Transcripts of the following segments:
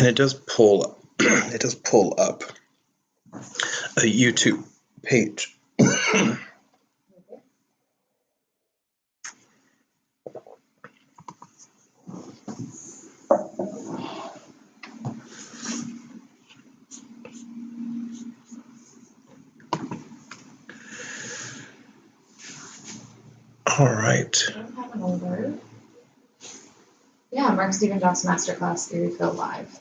and it does pull it does pull up a YouTube page. All right. I don't have an alert. Yeah, Mark Stephen Doss Masterclass Erie Phil Live.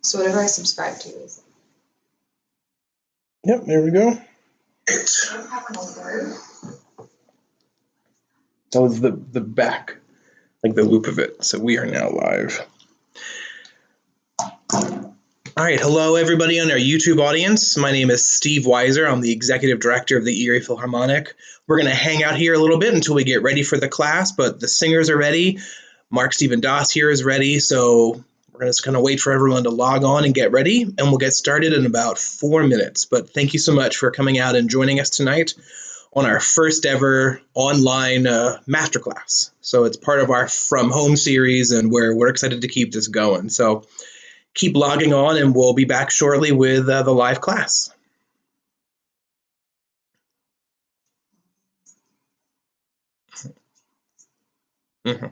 So whatever I subscribe to is. Yep, there we go. I don't have an alert. That was the back, like the loop of it. So we are now live. All right, hello everybody on our YouTube audience. My name is Steve Weiser. I'm the Executive Director of the Erie Philharmonic. We're going to hang out here a little bit until we get ready for the class, but the singers are ready. Mark Stephen Doss here is ready, so we're just going to wait for everyone to log on and get ready, and we'll get started in about 4 minutes. But thank you so much for coming out and joining us tonight on our first ever online masterclass. So it's part of our From Home series, and we're excited to keep this going. So keep logging on, and we'll be back shortly with the live class. Mm-hmm.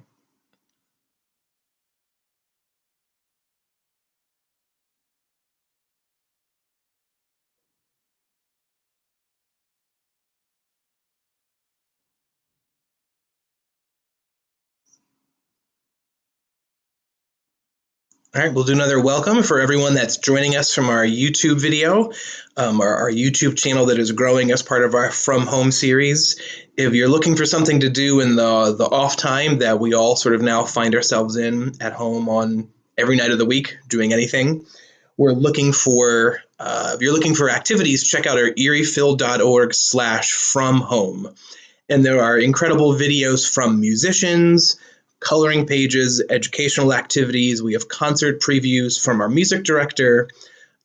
All right, we'll do another welcome for everyone that's joining us from our YouTube video, our YouTube channel that is growing as part of our From Home series. If you're looking for something to do in the off time that we all sort of now find ourselves in at home on every night of the week, doing anything, we're looking for, if you're looking for activities, check out our eriephil.org/fromhome. And there are incredible videos from musicians, coloring pages, educational activities. We have concert previews from our music director,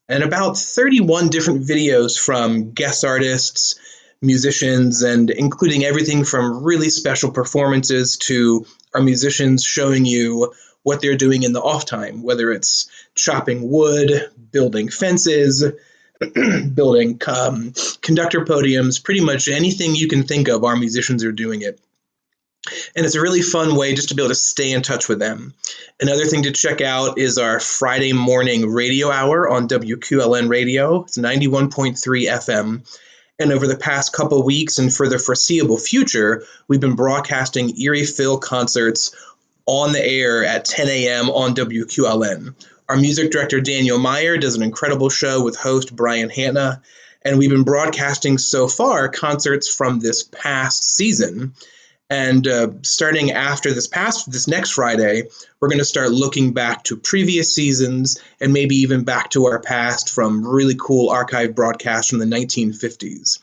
and about 31 different videos from guest artists, musicians, and including everything from really special performances to our musicians showing you what they're doing in the off time, whether it's chopping wood, building fences, building conductor podiums, pretty much anything you can think of, our musicians are doing it. And it's a really fun way just to be able to stay in touch with them. Another thing to check out is our Friday morning radio hour on WQLN radio. It's 91.3 FM. And over the past couple of weeks and for the foreseeable future, we've been broadcasting Erie Phil concerts on the air at 10 a.m. on WQLN. Our music director, Daniel Meyer, does an incredible show with host Brian Hanna. And we've been broadcasting so far concerts from this past season. And starting after this next Friday, we're going to start looking back to previous seasons and maybe even back to our past from really cool archive broadcasts from the 1950s.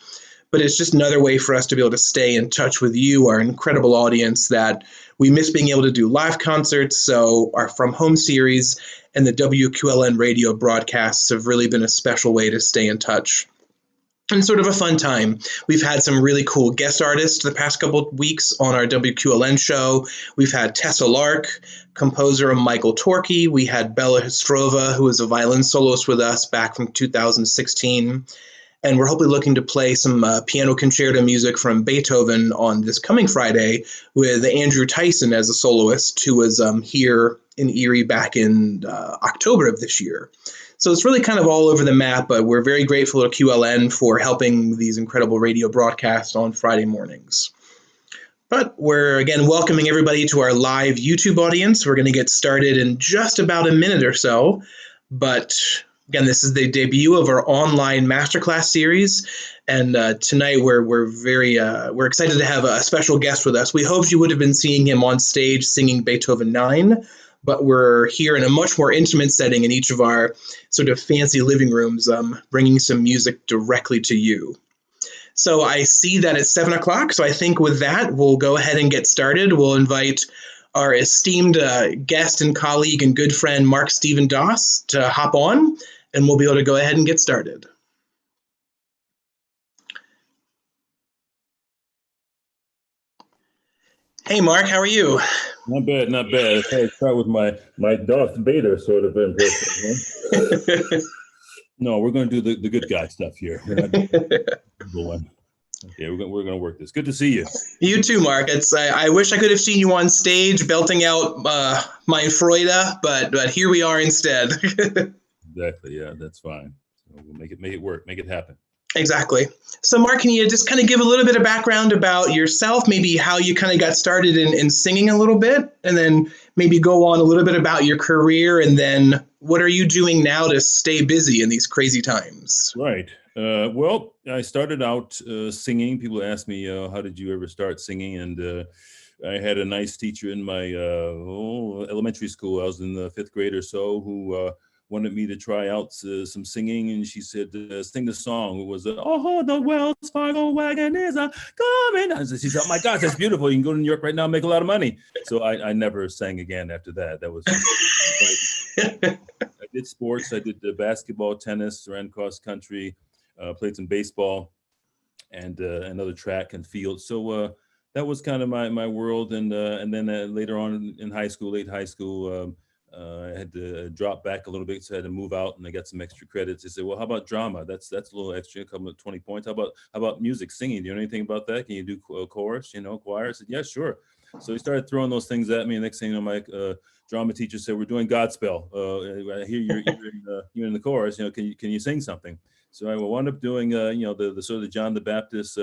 But it's just another way for us to be able to stay in touch with you, our incredible audience, that we miss being able to do live concerts. So our From Home series and the WQLN radio broadcasts have really been a special way to stay in touch. And sort of a fun time. We've had some really cool guest artists the past couple of weeks on our WQLN show. We've had Tessa Lark, composer Michael Torkey. We had Bella Hystrova, who was a violin soloist with us back from 2016. And we're hopefully looking to play some piano concerto music from Beethoven on this coming Friday with Andrew Tyson as a soloist, who was here in Erie back in October of this year. So it's really kind of all over the map, but we're very grateful to QLN for helping these incredible radio broadcasts on Friday mornings. But we're, again, welcoming everybody to our live YouTube audience. We're going to get started in just about a minute or so. But again, this is the debut of our online masterclass series. And tonight we're excited to have a special guest with us. We hoped you would have been seeing him on stage singing Beethoven 9. But we're here in a much more intimate setting in each of our sort of fancy living rooms, bringing some music directly to you. So I see that it's 7 o'clock, so I think with that, we'll go ahead and get started. We'll invite our esteemed guest and colleague and good friend, Mark Stephen Doss, to hop on, and we'll be able to go ahead and get started. Hey, Mark, how are you? Not bad, not bad. I thought I'd start with my Darth Vader sort of impression. Huh? No, we're going to do the good guy stuff here. We're not doing the evil one. Okay, we're going to work this. Good to see you. You too, Mark. I wish I could have seen you on stage belting out Mein Freude, but here we are instead. Exactly. Yeah, that's fine. So we'll make it work, make it happen. Exactly. So, Mark, can you just kind of give a little bit of background about yourself, maybe how you kind of got started in singing a little bit, and then maybe go on a little bit about your career, and then what are you doing now to stay busy in these crazy times? Right. Well, I started out singing. People ask me, how did you ever start singing? And I had a nice teacher in my elementary school. I was in the fifth grade or so who wanted me to try out some singing. And she said, sing the song. It was, oh, the Wells Fargo wagon is a coming. She said, oh my gosh, that's beautiful. You can go to New York right now and make a lot of money. So I never sang again after that. That was just, I did sports. I did basketball, tennis, ran cross country, played some baseball, and another track and field. So that was kind of my world. And then later on in high school, late high school, I had to drop back a little bit, so I had to move out, and I got some extra credits. They said, "Well, how about drama? That's a little extra, a couple of 20 points. How about music, singing? Do you know anything about that? Can you do chorus? Choir?" I said, "Yeah, sure." So he started throwing those things at me. And next thing you know, my drama teacher said, "We're doing Godspell. I hear you're in the chorus. Can you sing something?" So I wound up doing the sort of the John the Baptist.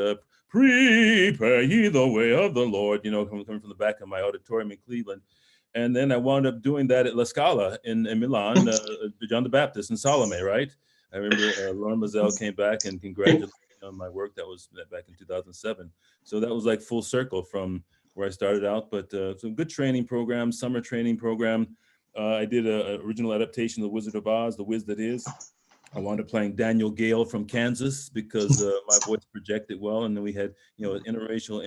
Prepare ye the way of the Lord, coming from the back of my auditorium in Cleveland. And then I wound up doing that at La Scala in Milan, John the Baptist and Salome, right? I remember Lauren Mazel came back and congratulated me on my work. That was back in 2007. So that was like full circle from where I started out, but some good training programs, summer training program. I did an original adaptation of The Wizard of Oz, The Wiz That Is. I wound up playing Daniel Gale from Kansas because my voice projected well, and then we had interracial,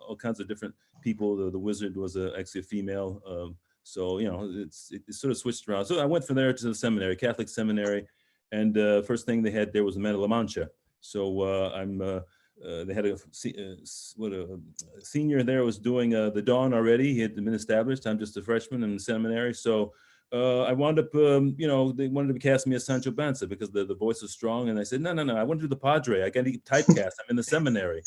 all kinds of different people. The wizard was actually a female, so it sort of switched around. So I went from there to the seminary, Catholic seminary, and first thing they had there was a Man of La Mancha. So they had a senior there was doing the Dawn already. He had been established. I'm just a freshman in the seminary, so. I wound up, they wanted to cast me as Sancho Panza because the voice was strong. And I said, no, I want to do the Padre. I got to get typecast. I'm in the seminary.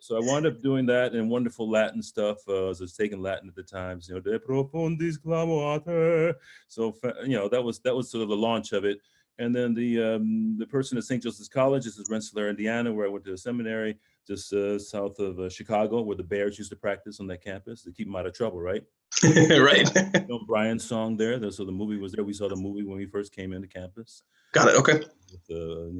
So I wound up doing that and wonderful Latin stuff. I was taking Latin at the times, De profundis clamoate. So, that was sort of the launch of it. And then the person at St. Joseph's College, this is Rensselaer, Indiana, where I went to the seminary, just south of Chicago, where the Bears used to practice on that campus to keep them out of trouble, right? Right. Brian's song there. So the movie was there. We saw the movie when we first came into campus. Got it. Okay. With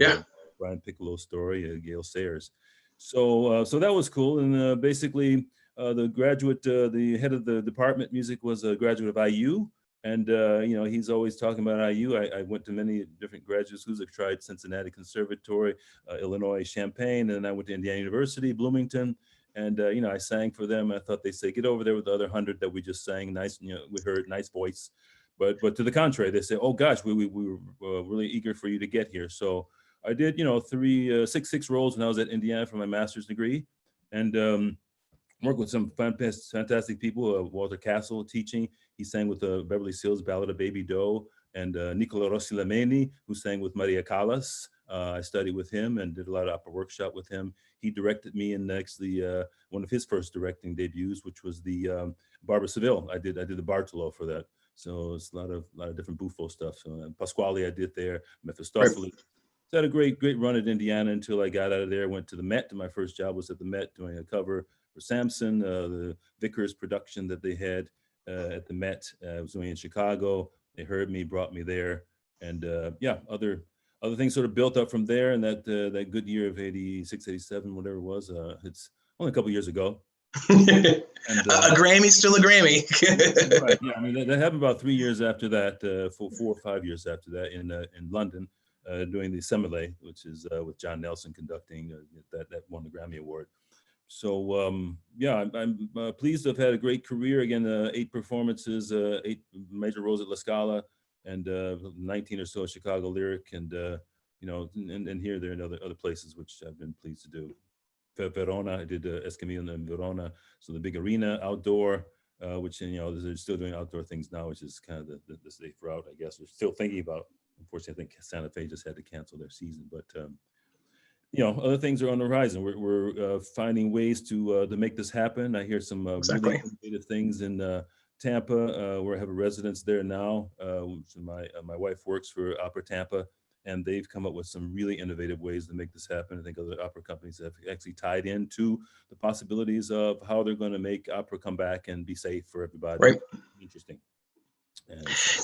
Yeah. Brian Piccolo's story, Gail Sayers. So that was cool. And basically, the head of the department music was a graduate of IU. And, he's always talking about IU. I went to many different graduate schools. I tried Cincinnati Conservatory, Illinois Champaign, and then I went to Indiana University, Bloomington. And, I sang for them. I thought they say, get over there with the other 100 that we just sang. Nice, we heard nice voice. But to the contrary, they say, oh, gosh, we were really eager for you to get here. So I did, six roles when I was at Indiana for my master's degree. And worked with some fantastic people. Walter Castle teaching. He sang with Beverly Sills' Ballad of Baby Doe. And Nicola Rossi Lameni, who sang with Maria Callas. I studied with him and did a lot of opera workshop with him. He directed me in actually one of his first directing debuts, which was the Barbara Seville. I did the Bartolo for that. So it's a lot of different Buffo stuff. So Pasquale I did there, Mephistopheles. Right. So I had a great run at Indiana until I got out of there. Went to the Met. My first job was at the Met doing a cover for Samson, the Vickers production that they had at the Met. I was doing in Chicago. They heard me, brought me there, and other things sort of built up from there. And that good year of 86, 87, whatever it was, it's only a couple years ago. And, a Grammy's still a Grammy. Right. Yeah. I mean, that happened about 3 years after that, 4 or 5 years after that in London, doing the Semele, which is with John Nelson conducting that won the Grammy Award. So I'm pleased to have had a great career. Again, 8 performances, 8 major roles at La Scala, and 19 or so at Chicago Lyric, and and here, there, and other places, which I've been pleased to do. Verona. I did Escamilla in Verona, so the big arena outdoor, which, you know, they're still doing outdoor things now, which is kind of the safe route, I guess. We're still thinking about. Unfortunately, I think Santa Fe just had to cancel their season, but you know, other things are on the horizon. We're finding ways to make this happen. I hear some Exactly. really innovative things in Tampa, where I have a residence there now. My wife works for Opera Tampa, and they've come up with some really innovative ways to make this happen. I think other opera companies have actually tied into the possibilities of how they're going to make opera come back and be safe for everybody. Right. Interesting.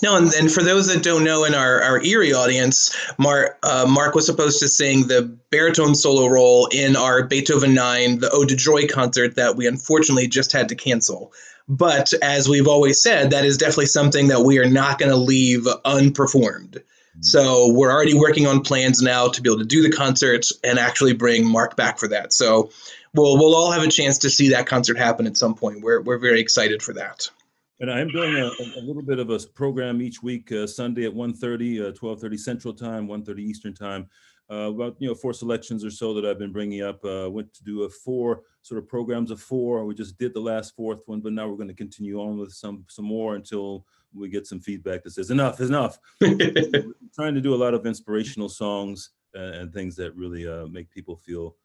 No, and for those that don't know, in our Erie audience, Mark was supposed to sing the baritone solo role in our Beethoven 9, the Ode to Joy concert that we unfortunately just had to cancel. But as we've always said, that is definitely something that we are not going to leave unperformed. So we're already working on plans now to be able to do the concert and actually bring Mark back for that. So we'll all have a chance to see that concert happen at some point. We're very excited for that. And I'm doing a little bit of a program each week, Sunday at 1:30, 12:30 Central Time, 1:30 Eastern Time, about, you know, 4 selections or so that I've been bringing up. Went to do 4 sort of programs of 4. We just did the last 4th one, but now we're going to continue on with some more until we get some feedback that says enough is enough. We're trying to do a lot of inspirational songs and things that really make people feel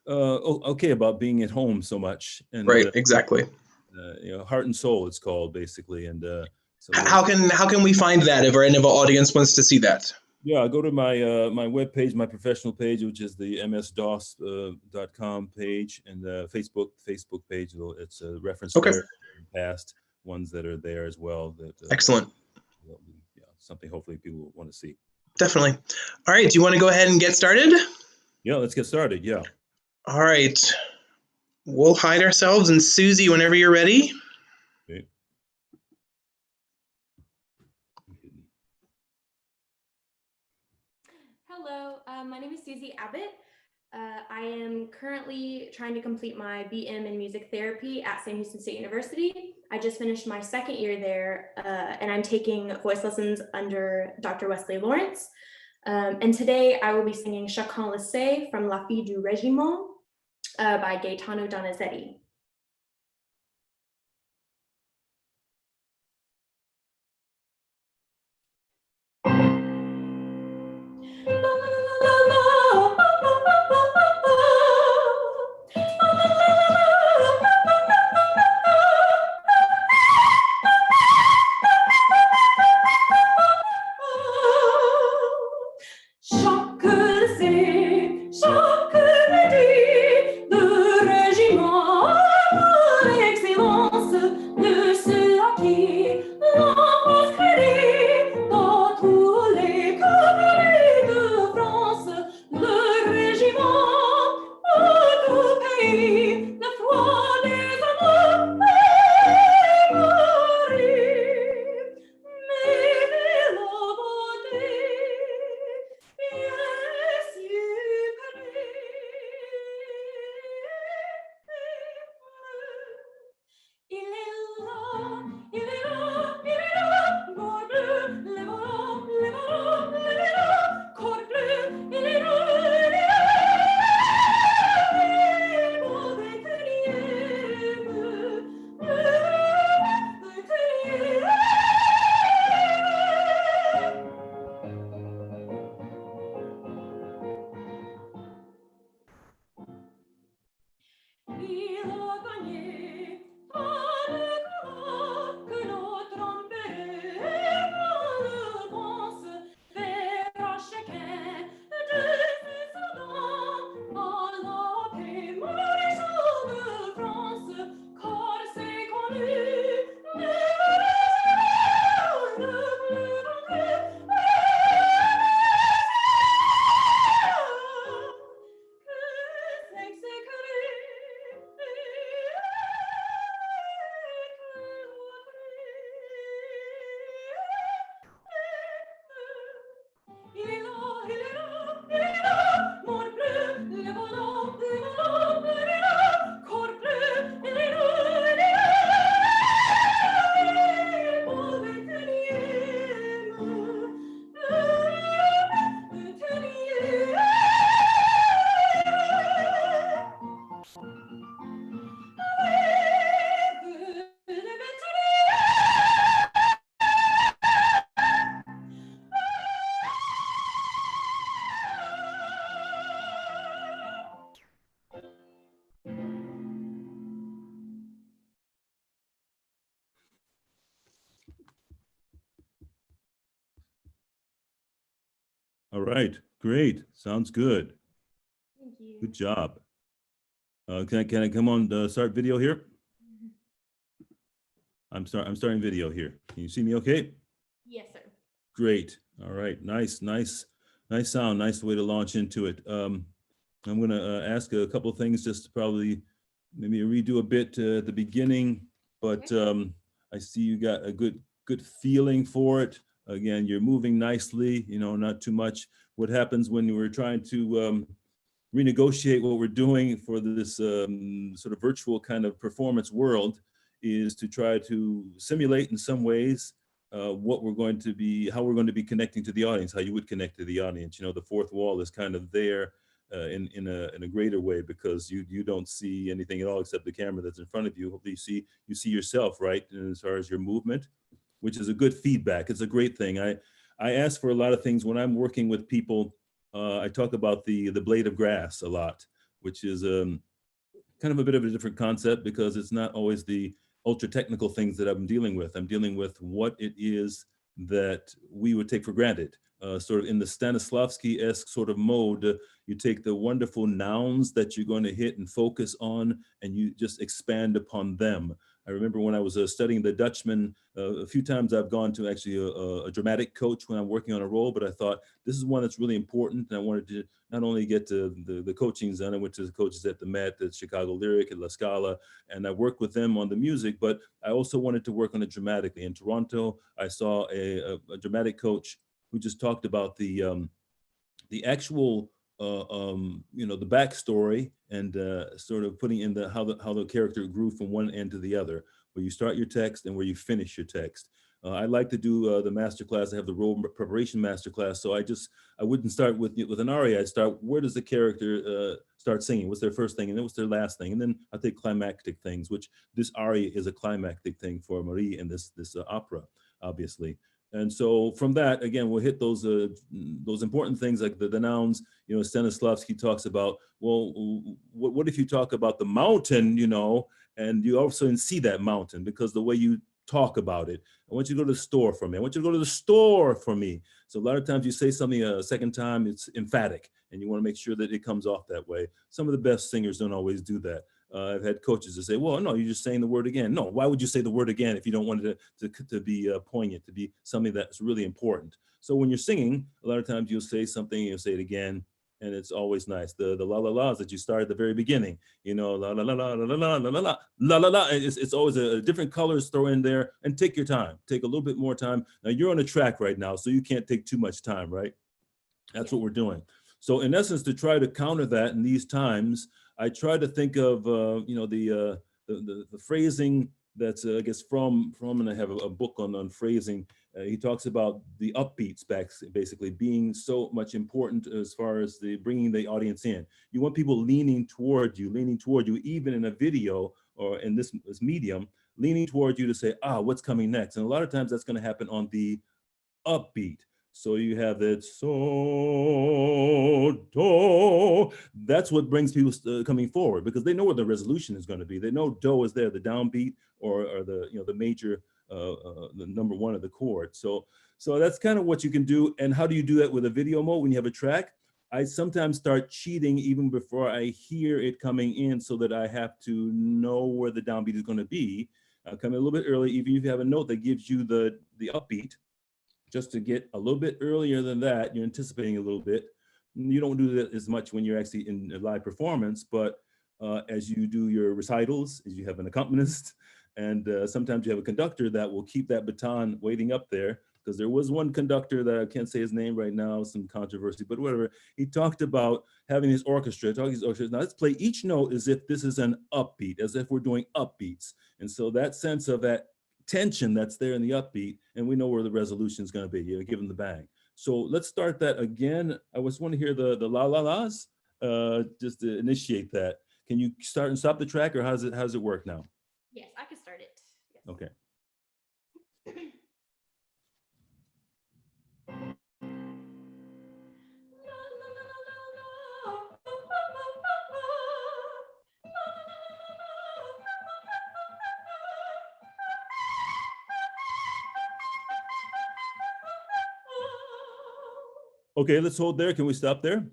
okay about being at home so much. And, right, exactly. You know, heart and soul, it's called, basically. And so how can we find that if any of our audience wants to see that? Yeah, go to my my webpage, my professional page, which is the msdos.com page, and the Facebook page. It's a reference there in past ones that are there as well. That excellent. Yeah, something hopefully people will want to see. Definitely. All right, do you want to go ahead and get started? Yeah, let's get started. Yeah. All right. We'll hide ourselves, and Susie, whenever you're ready. Okay. Hello, my name is Susie Abbott. I am currently trying to complete my BM in music therapy at Sam Houston State University. I just finished my 2nd year there, and I'm taking voice lessons under Dr. Wesley Lawrence. And today I will be singing Chacun le sait from La Fille du Régiment by Gaetano Donizetti. Chaque le dit, le régiment All right, great. Sounds good. Thank you. Good job. Can I come on start video here? I'm starting video here. Can you see me okay? Yes, sir. Great. All right. Nice sound. Nice way to launch into it. I'm going to ask a couple of things, just to probably maybe redo a bit at the beginning, but I see you got a good feeling for it. Again, you're moving nicely, not too much. What happens when we're trying to renegotiate what we're doing for this sort of virtual kind of performance world is to try to simulate in some ways what we're going to be, how we're going to be connecting to the audience, how you would connect to the audience. The fourth wall is kind of there in a greater way, because you don't see anything at all except the camera that's in front of you. Hopefully you see yourself, right? And as far as your movement, which is a good feedback. It's a great thing. I ask for a lot of things when I'm working with people. I talk about the blade of grass a lot, which is kind of a bit of a different concept, because it's not always the ultra technical things that I'm dealing with. I'm dealing with what it is that we would take for granted. Sort of in the Stanislavski-esque sort of mode, you take the wonderful nouns that you're going to hit and focus on, and you just expand upon them. I remember when I was studying the Dutchman, a few times I've gone to actually a dramatic coach when I'm working on a role, but I thought this is one that's really important. And I wanted to not only get to the coachings done, I went to the coaches at the Met, at Chicago Lyric, at La Scala, and I worked with them on the music, but I also wanted to work on it dramatically. In Toronto, I saw a dramatic coach who just talked about the actual the backstory, and sort of putting in how the character grew from one end to the other, where you start your text and where you finish your text. I like to do the masterclass. I have the role preparation masterclass, so I wouldn't start with an aria. I'd start, where does the character start singing? What's their first thing, and then what's their last thing, and then I take climactic things, which this aria is a climactic thing for Marie in this opera, obviously. And so from that, again, we'll hit those important things like the nouns. Stanislavski talks about, well, what if you talk about the mountain, and you also see that mountain, because the way you talk about it. I want you to go to the store for me. I want you to go to the store for me. So a lot of times you say something a second time, it's emphatic, and you want to make sure that it comes off that way. Some of the best singers don't always do that. I've had coaches that say, well, no, you're just saying the word again. No, why would you say the word again if you don't want it to be poignant, to be something that's really important? So when you're singing, a lot of times you'll say something, you'll say it again, and it's always nice. The la la la's that you start at the very beginning, la la la la la la la la la la la la. It's always a different colors throw in there, and take your time. Take a little bit more time. Now you're on a track right now, so you can't take too much time, right? That's what we're doing. So in essence, to try to counter that in these times, I try to think of the phrasing that's I guess from and I have a book on phrasing. He talks about the upbeats basically being so much important as far as the bringing the audience in. You want people leaning toward you, even in a video or in this medium, leaning toward you to say, what's coming next? And a lot of times that's going to happen on the upbeat. So you have that so, do. That's what brings people coming forward, because they know where the resolution is going to be. They know do is there, the downbeat or the major, the number one of the chord. So that's kind of what you can do. And how do you do that with a video mode when you have a track? I sometimes start cheating even before I hear it coming in, so that I have to know where the downbeat is going to be. I'll come in a little bit early, even if you have a note that gives you the upbeat. Just to get a little bit earlier than that, you're anticipating a little bit. You don't do that as much when you're actually in a live performance, but as you do your recitals, as you have an accompanist, and sometimes you have a conductor that will keep that baton waiting up there. Because there was one conductor that I can't say his name right now, some controversy, but whatever. He talked about having his orchestra, now let's play each note as if this is an upbeat, as if we're doing upbeats. And so that sense of that tension that's there in the upbeat, and we know where the resolution is going to be, give them the bang. So let's start that again. I just want to hear the la la las, just to initiate that. Can you start and stop the track, or how does it work now? Yes, I can start it. Yes. Okay. Okay, let's hold there. Can we stop there?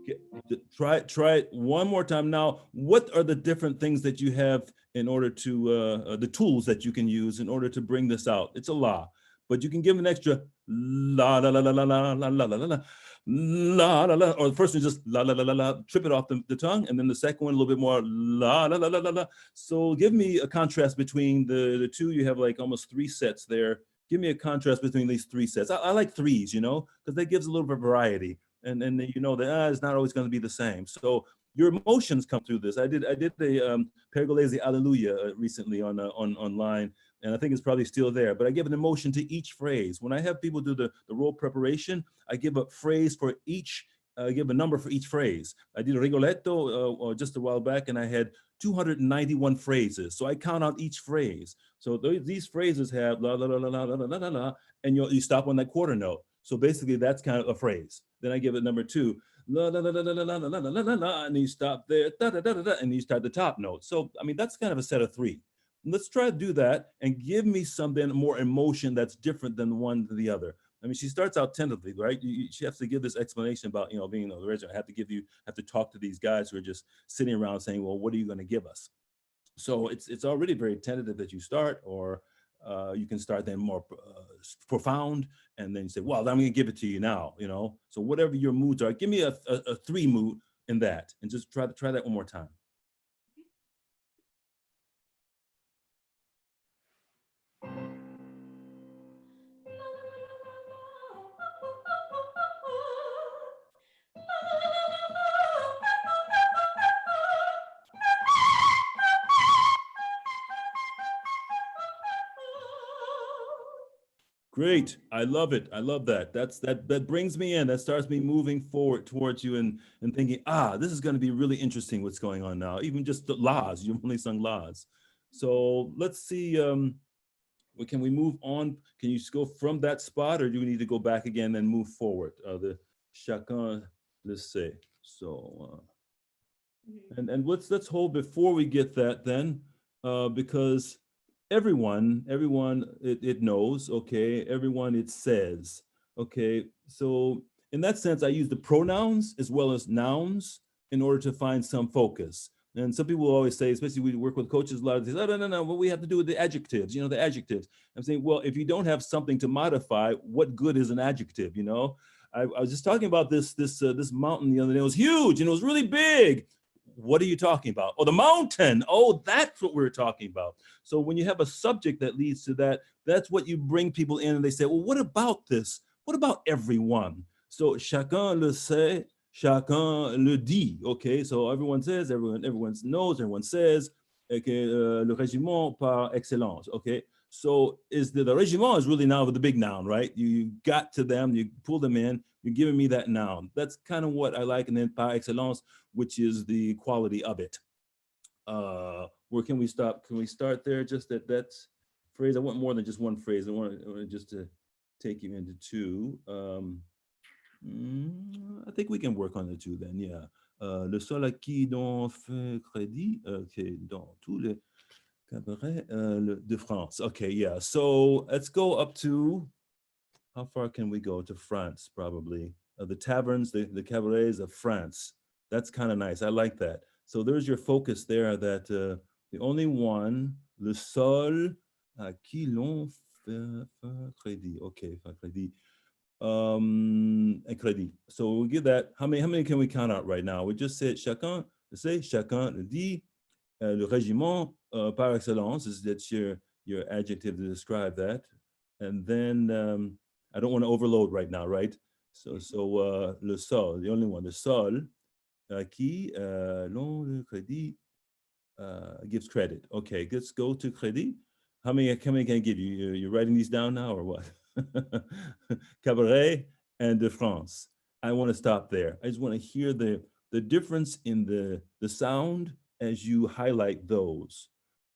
Okay. Try it one more time. Now, what are the different things that you have in order to, the tools that you can use in order to bring this out? It's a la, but you can give an extra la, la, la, la, la, la, la, la, la, la, la, la, la, or the first one just la, la, la, la, la, trip it off the tongue, and then the second one a little bit more la, la, la, la, la, la. So give me a contrast between the two. You have like almost 3 sets there. Give me a contrast between these 3 sets. I like threes, you know, because that gives a little bit of variety. And you know that it's not always going to be the same. So your emotions come through this. I did a Pergolesi Alleluia recently on online, and I think it's probably still there. But I give an emotion to each phrase. When I have people do the role preparation, I give a phrase for each. I give a number for each phrase. I did a Rigoletto just a while back, and I had 291 phrases. So I count out each phrase. So these phrases have la la la la la la la la la, and you stop on that quarter note. So basically, that's kind of a phrase. Then I give it number 2, la la la la la la la la la la la, and you stop there, da da da da da, and you start the top note. So I mean, that's kind of a set of 3. Let's try to do that and give me something more emotion that's different than one to the other. I mean, she starts out tentatively, right? She has to give this explanation about, you know, being the original. I have to talk to these guys who are just sitting around saying, well, what are you going to give us? So it's already very tentative that you start, or you can start then more profound, and then you say, well, I'm going to give it to you now, you know? So whatever your moods are, give me a 3 mood in that, and just try that one more time. Great. I love it. I love that. That brings me in. That starts me moving forward towards you and thinking, this is going to be really interesting what's going on now. Even just the laws. You've only sung laws. So let's see. Can we move on? Can you just go from that spot, or do we need to go back again and move forward? The chacun le sait. So and let's hold before we get that then, because everyone it knows, okay, everyone it says, okay. So in that sense, I use the pronouns as well as nouns in order to find some focus. And some people always say, especially we work with coaches a lot, they say, oh, no, what we have to do with the adjectives, you know, the adjectives. I'm saying, well, if you don't have something to modify, what good is an adjective, you know? I was just talking about this mountain the other day. It was huge and it was really big. What are you talking about? Oh, the mountain. Oh, that's what we're talking about. So when you have a subject that leads to that, that's what you bring people in, and they say, well, what about this? What about everyone? So chacun le sait, chacun le dit. Okay, so everyone says, everyone knows, everyone says, okay, le régiment par excellence. Okay, so the régiment is really now with the big noun, right? You got to them, you pull them in, you're giving me that noun. That's kind of what I like. And then par excellence, which is the quality of it. Where can we stop? Can we start there? Just that phrase. I want more than just one phrase. I want just to take you into 2. I think we can work on the 2 then. Yeah. Le sol acquis dont fait crédit. Okay, dans tous les cabarets de France. Okay, yeah. So let's go up to, how far can we go? To France, probably. The taverns, the cabarets of France. That's kind of nice. I like that. So there's your focus there, that the only one, le sol à qui l'on fait crédit. Okay, fait crédit. Crédit. So we'll give that. How many can we count out right now? We just said chacun le dit, le régiment par excellence. That's your adjective to describe that. And then I don't want to overload right now, right? So le sol, the only one, the sol, qui l'on le crédit gives credit. Okay, let's go to crédit. How many can I give you? You're writing these down now or what? Cabaret and de France. I want to stop there. I just want to hear the difference in the sound as you highlight those.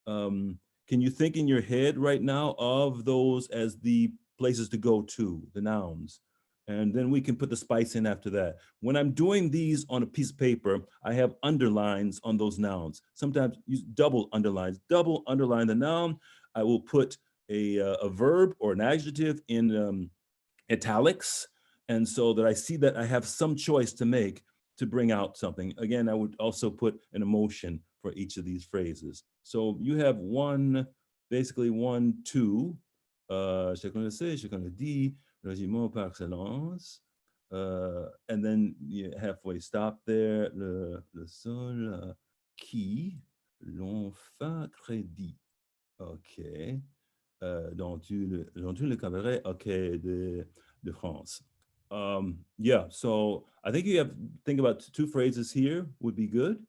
Can you think in your head right now of those as the places to go to, the nouns? And then we can put the spice in after that. When I'm doing these on a piece of paper, I have underlines on those nouns. Sometimes use double underlines. Double underline the noun. I will put a verb or an adjective in italics, And so that I see that I have some choice to make to bring out something. Again, I would also put an emotion for each of these phrases. So you have one, basically 1, 2, chacun le sait, chacun le dit, régiment par excellence. And then you halfway stop there, le sol qui l'on fait crédit. OK. Dont tu le cabaret, OK, de France. Yeah, so I think you have think about 2 phrases here would be good.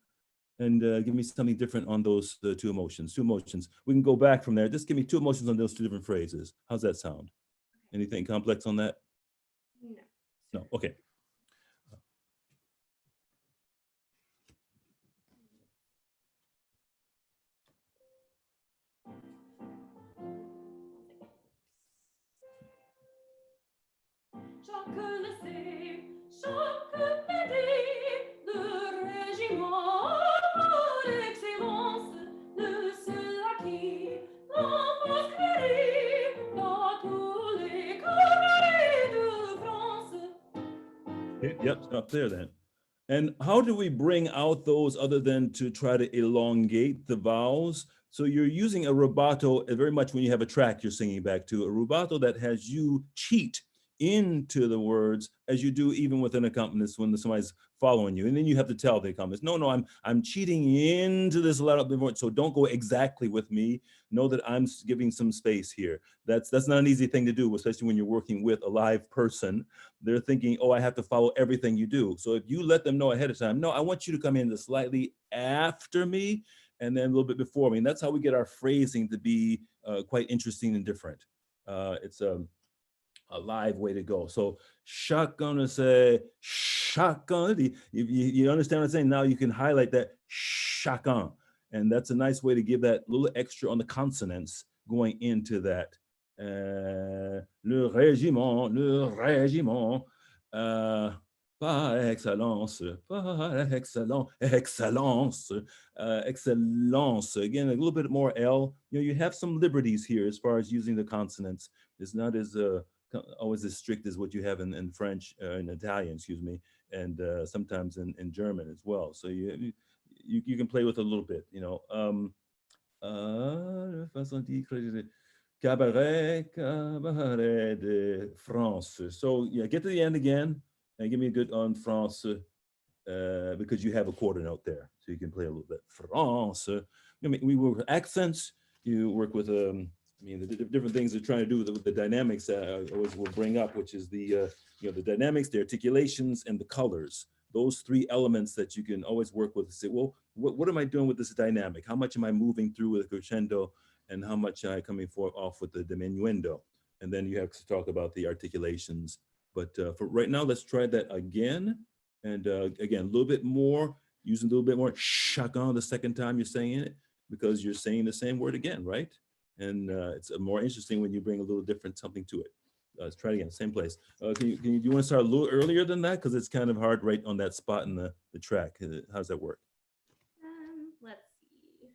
And give me something different on those the 2 emotions. 2 emotions. We can go back from there. Just give me 2 emotions on those 2 different phrases. How's that sound? Anything complex on that? No. No. Okay. Chaque le sait, chaque le dit, le régiment par excellence, le seul à qui l'on crédit dans tous les cabarets de France. Yep, stop there then. And how do we bring out those other than to try to elongate the vowels? So you're using a rubato very much when you have a track you're singing back to, a rubato that has you cheat into the words as you do even with an accompanist when somebody's following you. And then you have to tell the accompanist, no, I'm cheating into this loud up, so don't go exactly with me. Know that I'm giving some space here. That's not an easy thing to do, especially when you're working with a live person. They're thinking, oh, I have to follow everything you do. So if you let them know ahead of time, no, I want you to come in slightly after me and then a little bit before me. And that's how we get our phrasing to be quite interesting and different. It's a live way to go. So chacun le sait, chacun le dit. You understand what I'm saying? Now you can highlight that chacun. And that's a nice way to give that little extra on the consonants going into that. Le régiment, par excellence, excellence, excellence. Again, a little bit more L. You have some liberties here as far as using the consonants. It's not as always as strict as what you have in French, in Italian, excuse me, and sometimes in German as well. So you can play with a little bit, Cabaret de France. So yeah, get to the end again and give me a good on France because you have a quarter note there, so you can play a little bit. France. We work with accents. You work with the different things they're trying to do with the dynamics I always will bring up, which is the the dynamics, the articulations, and the colors. Those 3 elements that you can always work with. Say, well, what am I doing with this dynamic? How much am I moving through with a crescendo, and how much am I coming off with the diminuendo? And then you have to talk about the articulations. But for right now, let's try that again. And again, a little bit more, using a little bit more chacun the second time you're saying it, because you're saying the same word again, right? And it's more interesting when you bring a little different something to it. Let's try it again, same place. Do you want to start a little earlier than that? Because it's kind of hard right on that spot in the track. How does that work? Let's see.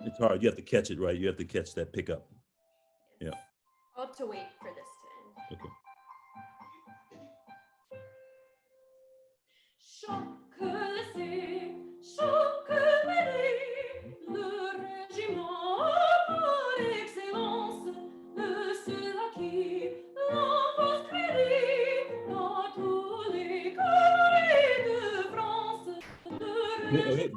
It's hard. You have to catch it, right? You have to catch that pickup. Yeah. I'll have to wait for this to end. Okay. Chaque le sait, chaque le dit, le régiment par excellence, le seul à qui l'on pose crédit dans tous les cabarets de France.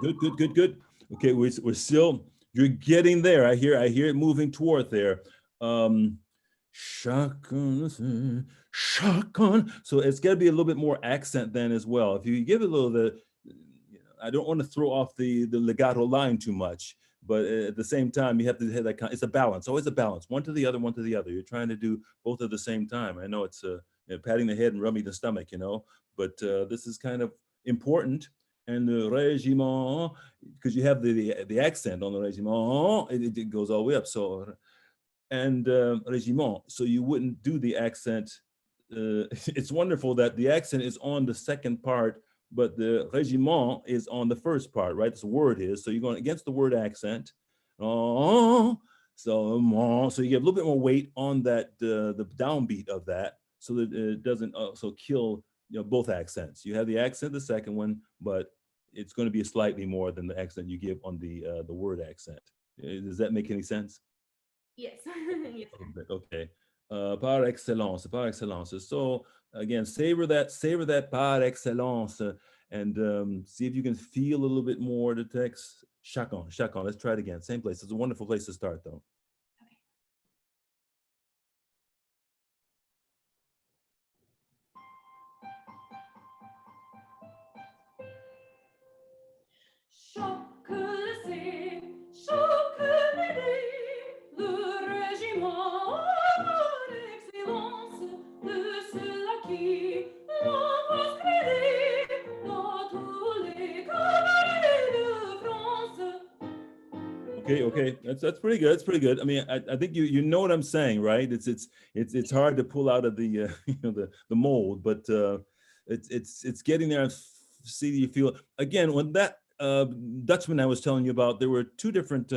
Okay, good. Okay, we're still, you're getting there. I hear it moving toward there. Chacun. So it's got to be a little bit more accent then as well. If you give it a little, I don't want to throw off the legato line too much, but at the same time, you have to have that. It's a balance, always a balance, one to the other, one to the other. You're trying to do both at the same time. I know it's patting the head and rubbing the stomach, but this is kind of important. And the régiment, because you have the accent on the régiment, it goes all the way up. So, and régiment, so you wouldn't do the accent. It's wonderful that the accent is on the second part, but the régiment is on the first part, right? This word is, so you're going against the word accent. So you get a little bit more weight on that, the downbeat of that, so that it doesn't also kill, both accents. You have the accent, the second one, but it's going to be slightly more than the accent you give on the word accent. Does that make any sense? Yes. Yes, sir. Okay. Par excellence, par excellence. So again, savor that par excellence, and see if you can feel a little bit more the text. Chacun, chacun. Let's try it again. Same place. It's a wonderful place to start, though. Chaque essai, chaque idée, le régiment par excellence de ceux-là qui l'ont proscrit dans tous les cabarets de France. Okay, that's pretty good. It's pretty good. I mean, I think you know what I'm saying, right? It's hard to pull out of the the mold, but it's getting there. And see, you feel again when that Dutchman I was telling you about. There were two different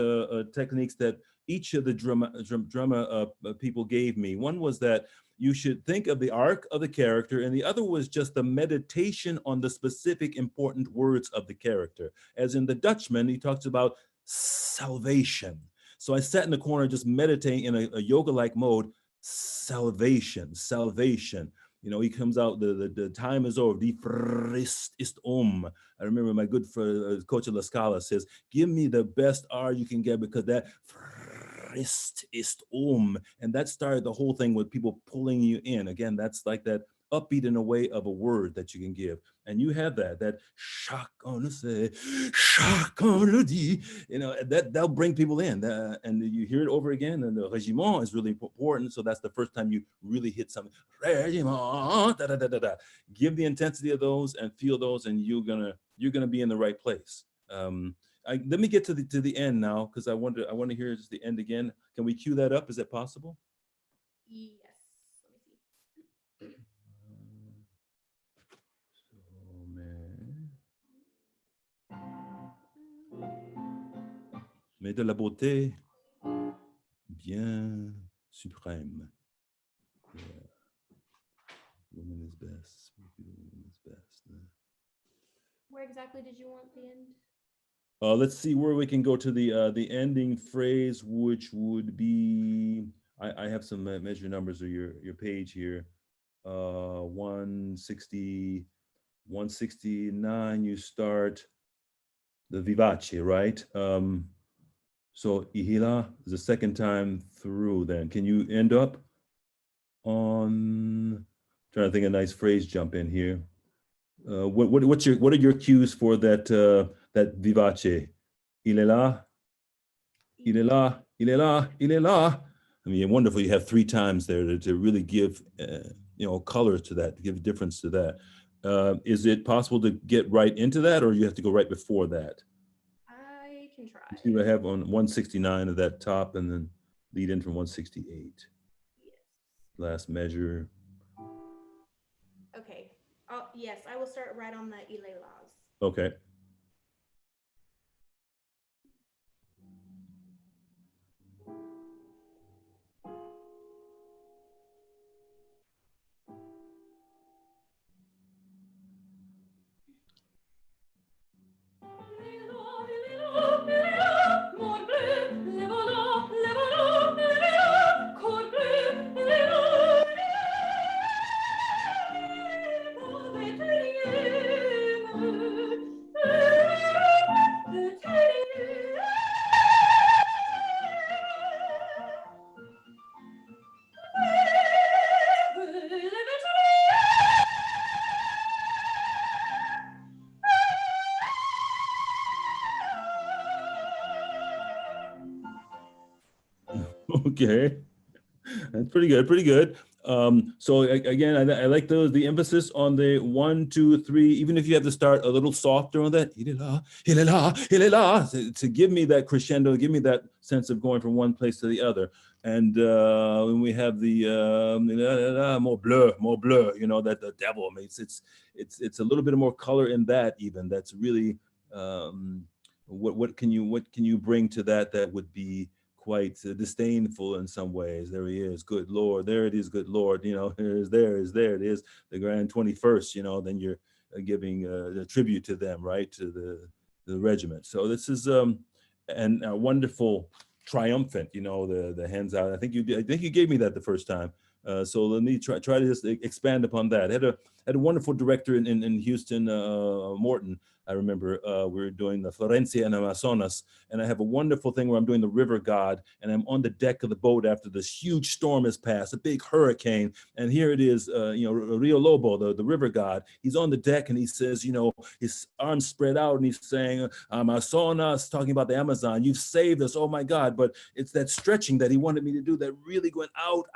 techniques that each of the drama people gave me. One was that you should think of the arc of the character, and the other was just the meditation on the specific important words of the character. As in the Dutchman, he talks about salvation. So I sat in the corner just meditating in a yoga-like mode. Salvation, salvation. He comes out, the time is over. Die Frist ist I remember my good coach of La Scala says, give me the best R you can get, because that Frist ist and that started the whole thing with people pulling you in. Again, that's like that upbeat in a way of a word that you can give. And you have that chacun le sait, chacun le dit, that'll bring people in. And you hear it over again, and the régiment is really important. So that's the first time you really hit something. Régiment, da, da, da, da, da. Give the intensity of those and feel those, and you're gonna be in the right place. Let me get to the end now, because I want to hear just the end again. Can we cue that up? Is that possible? Yes. Let me see. Mais de la beauté bien suprême. Yeah. Woman is best. Woman is best. Where exactly did you want the end? Let's see where we can go to the ending phrase, which would be, I have some measure numbers of your page here. 160, 169, you start the vivace, right? So ihila is the second time through. Then can you end up on? Trying to think of a nice phrase jump in here. What are your cues for that that vivace? Il est là, il est là, il est là, il est là. I mean, wonderful. You have three times there to really give color to that, to give difference to that. Is it possible to get right into that, or you have to go right before that? I can try. You see what I have on 169 of that top, and then lead in from 168. Yes. Last measure. Okay. Yes, I will start right on the Ilelas. Okay. Okay, that's pretty good, pretty good. So again, I like the emphasis on the 1, 2, 3, even if you have to start a little softer on that, to give me that crescendo, give me that sense of going from one place to the other. And when we have the more bleu, that the devil makes, it's a little bit more color in that even. That's really what can you bring to that would be quite disdainful in some ways. There he is, good Lord, there it is, good Lord, you know, there it is, the grand 21st, you know, then you're giving a tribute to them, right, to the regiment. So this is and a wonderful triumphant, you know, the hands out. I think you gave me that the first time. So let me try to just expand upon that. Had a wonderful director in Houston, Morton. I remember we were doing the Florencia and Amazonas, and I have a wonderful thing where I'm doing the river god, and I'm on the deck of the boat after this huge storm has passed, a big hurricane, and here it is, you know, Rio Lobo, the river god. He's on the deck, and he says, you know, his arms spread out, and he's saying, Amazonas, talking about the Amazon, you've saved us, oh my God. But it's that stretching that he wanted me to do, that really going out,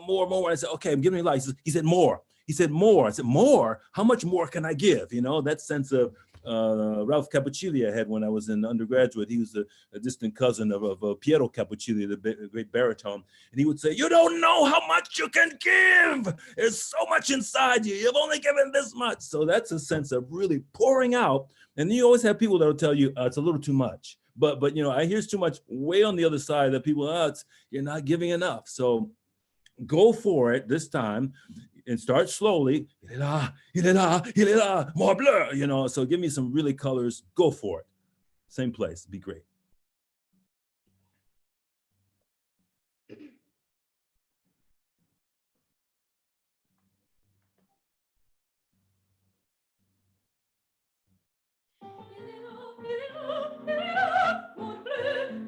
more. I said, okay, I'm giving you life. He said, more. He said, more. I said, more? How much more can I give? You know, that sense of Ralph Cappuccilli I had when I was in undergraduate. He was a distant cousin of Piero Cappuccilli, the great baritone. And he would say, you don't know how much you can give. There's so much inside you. You've only given this much. So that's a sense of really pouring out. And you always have people that will tell you it's a little too much. But you know, I hear it's too much way on the other side that people, you're not giving enough. So go for it this time. And start slowly, more bleu, you know, so give me some really colors, go for it. Same place, be great.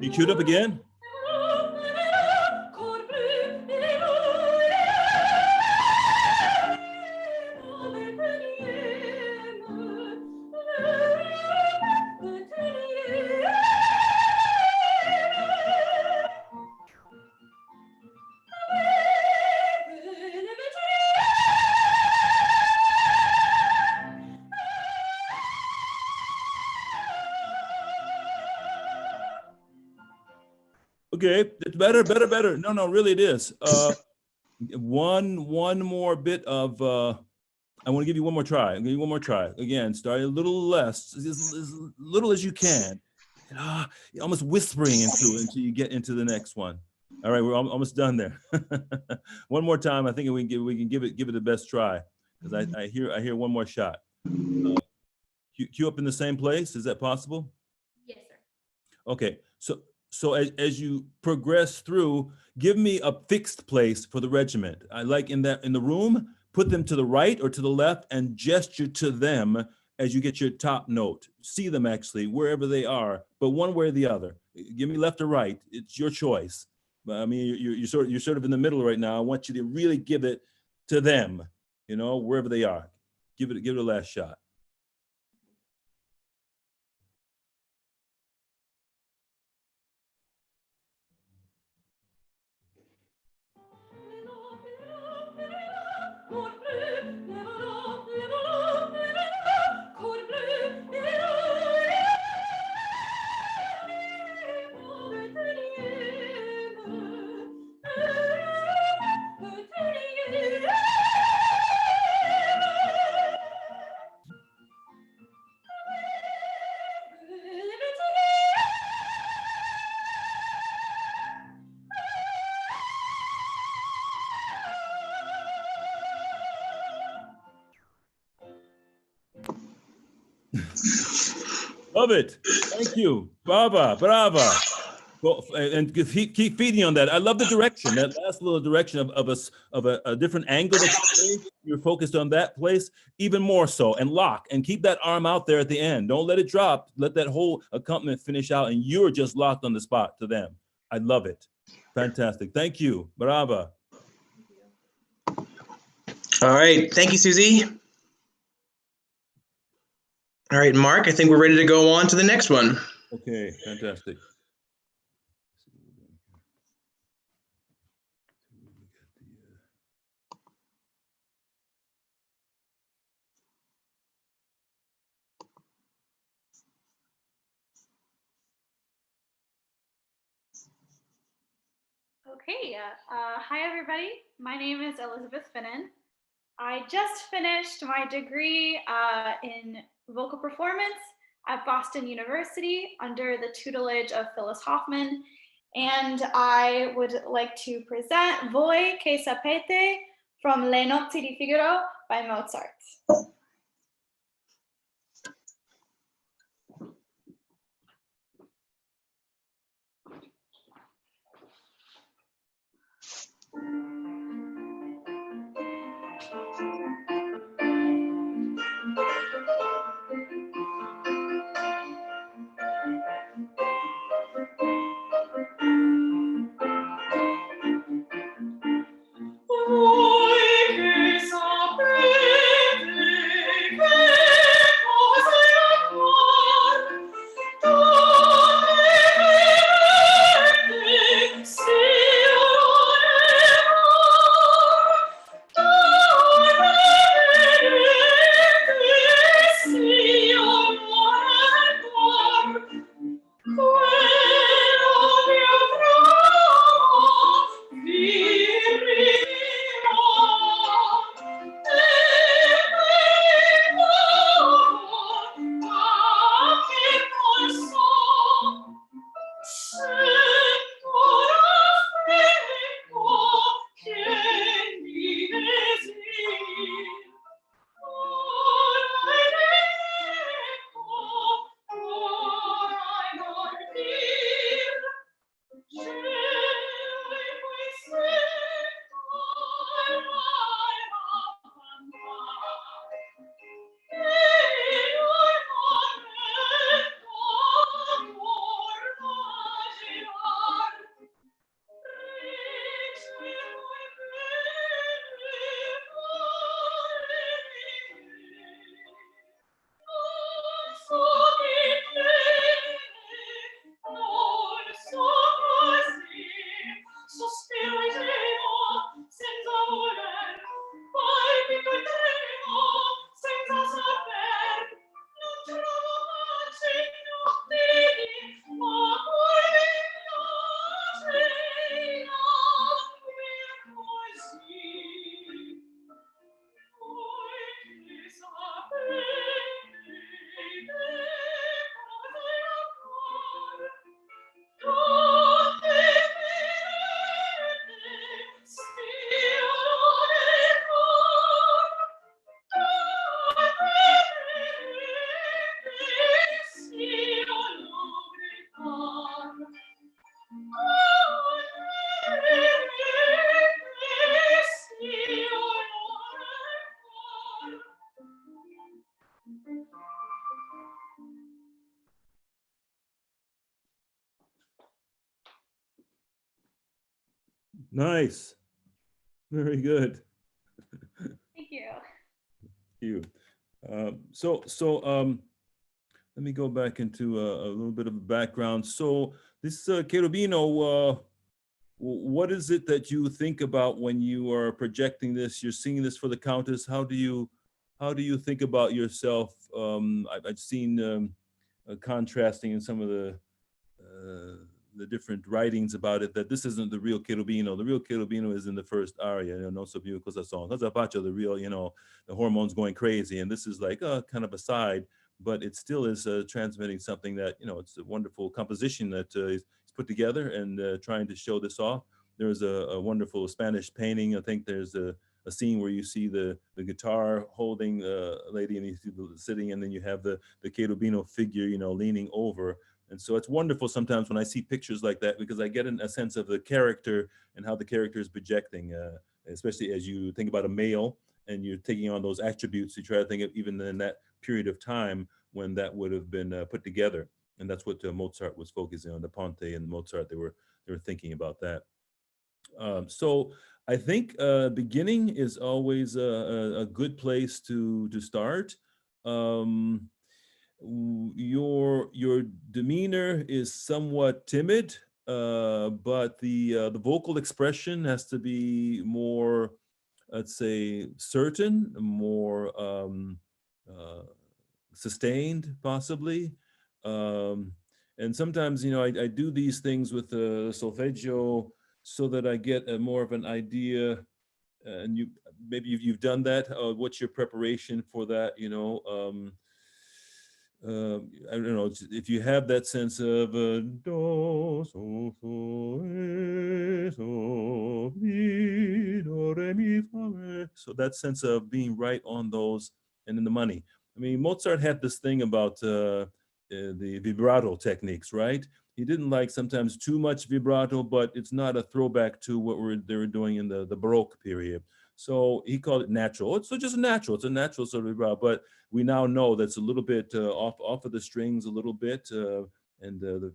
You queued up again? Okay, it's better. No, really it is. One more bit of, I want to give you one more try. I'm giving you one more try. Again, start a little less, as little as you can. You're almost whispering until you get into the next one. All right, we're almost done there. One more time. I think we can give it the best try, because I hear one more shot. Cue up in the same place. Is that possible? Yes, sir. Okay, so as you progress through, give me a fixed place for the regiment. I like in the room, put them to the right or to the left and gesture to them as you get your top note. See them actually wherever they are, but one way or the other. Give me left or right. It's your choice. I mean, you're sort of in the middle right now. I want you to really give it to them, you know, wherever they are. Give it a last shot. Love it. Thank you. Brava. Well, and keep feeding on that. I love the direction. That last little direction of a different angle that you're focused on that place, even more so. And lock and keep that arm out there at the end. Don't let it drop. Let that whole accompaniment finish out, and you're just locked on the spot to them. I love it. Fantastic. Thank you. Brava. All right. Thank you, Susie. All right, Mark, I think we're ready to go on to the next one. Okay, fantastic. Okay, hi everybody. My name is Elizabeth Finnan. I just finished my degree in vocal performance at Boston University under the tutelage of Phyllis Hoffman. And I would like to present Voi che sapete from Le Nozze di Figaro by Mozart. Nice. Very good. Thank you. Thank you. Let me go back into a little bit of background. So this Cherubino, what is it that you think about when you are projecting this? You're singing this for the Countess. How do you think about yourself? I've seen contrasting in some of the different writings about it, that this isn't the real Cherubino. The real Cherubino is in the first aria, non so più cosa son. Cosa faccio, the real, the hormones going crazy. And this is like kind of a side, but it still is transmitting something that, it's a wonderful composition that is put together and trying to show this off. There's a wonderful Spanish painting. I think there's a scene where you see the guitar holding a lady and you see the sitting, and then you have the Cherubino figure, leaning over. And so it's wonderful sometimes when I see pictures like that, because I get a sense of the character and how the character is projecting, especially as you think about a male and you're taking on those attributes. You try to think of even in that period of time when that would have been put together. And that's what Mozart was focusing on. The Ponte and Mozart, they were thinking about that. So I think beginning is always a good place to start. Your demeanor is somewhat timid, but the vocal expression has to be more, let's say, certain, more sustained, possibly. And sometimes, I do these things with the solfeggio so that I get more of an idea. And maybe you've done that. What's your preparation for that? I don't know if you have that sense of do, so, mi, do, re, mi, fa, re. So that sense of being right on those and in the money. I mean, Mozart had this thing about the vibrato techniques, right? He didn't like sometimes too much vibrato, but it's not a throwback to what they were doing in the Baroque period. So he called it natural. It's just natural. It's a natural sort of vibrato, but we now know that's a little bit off of the strings a little bit, and the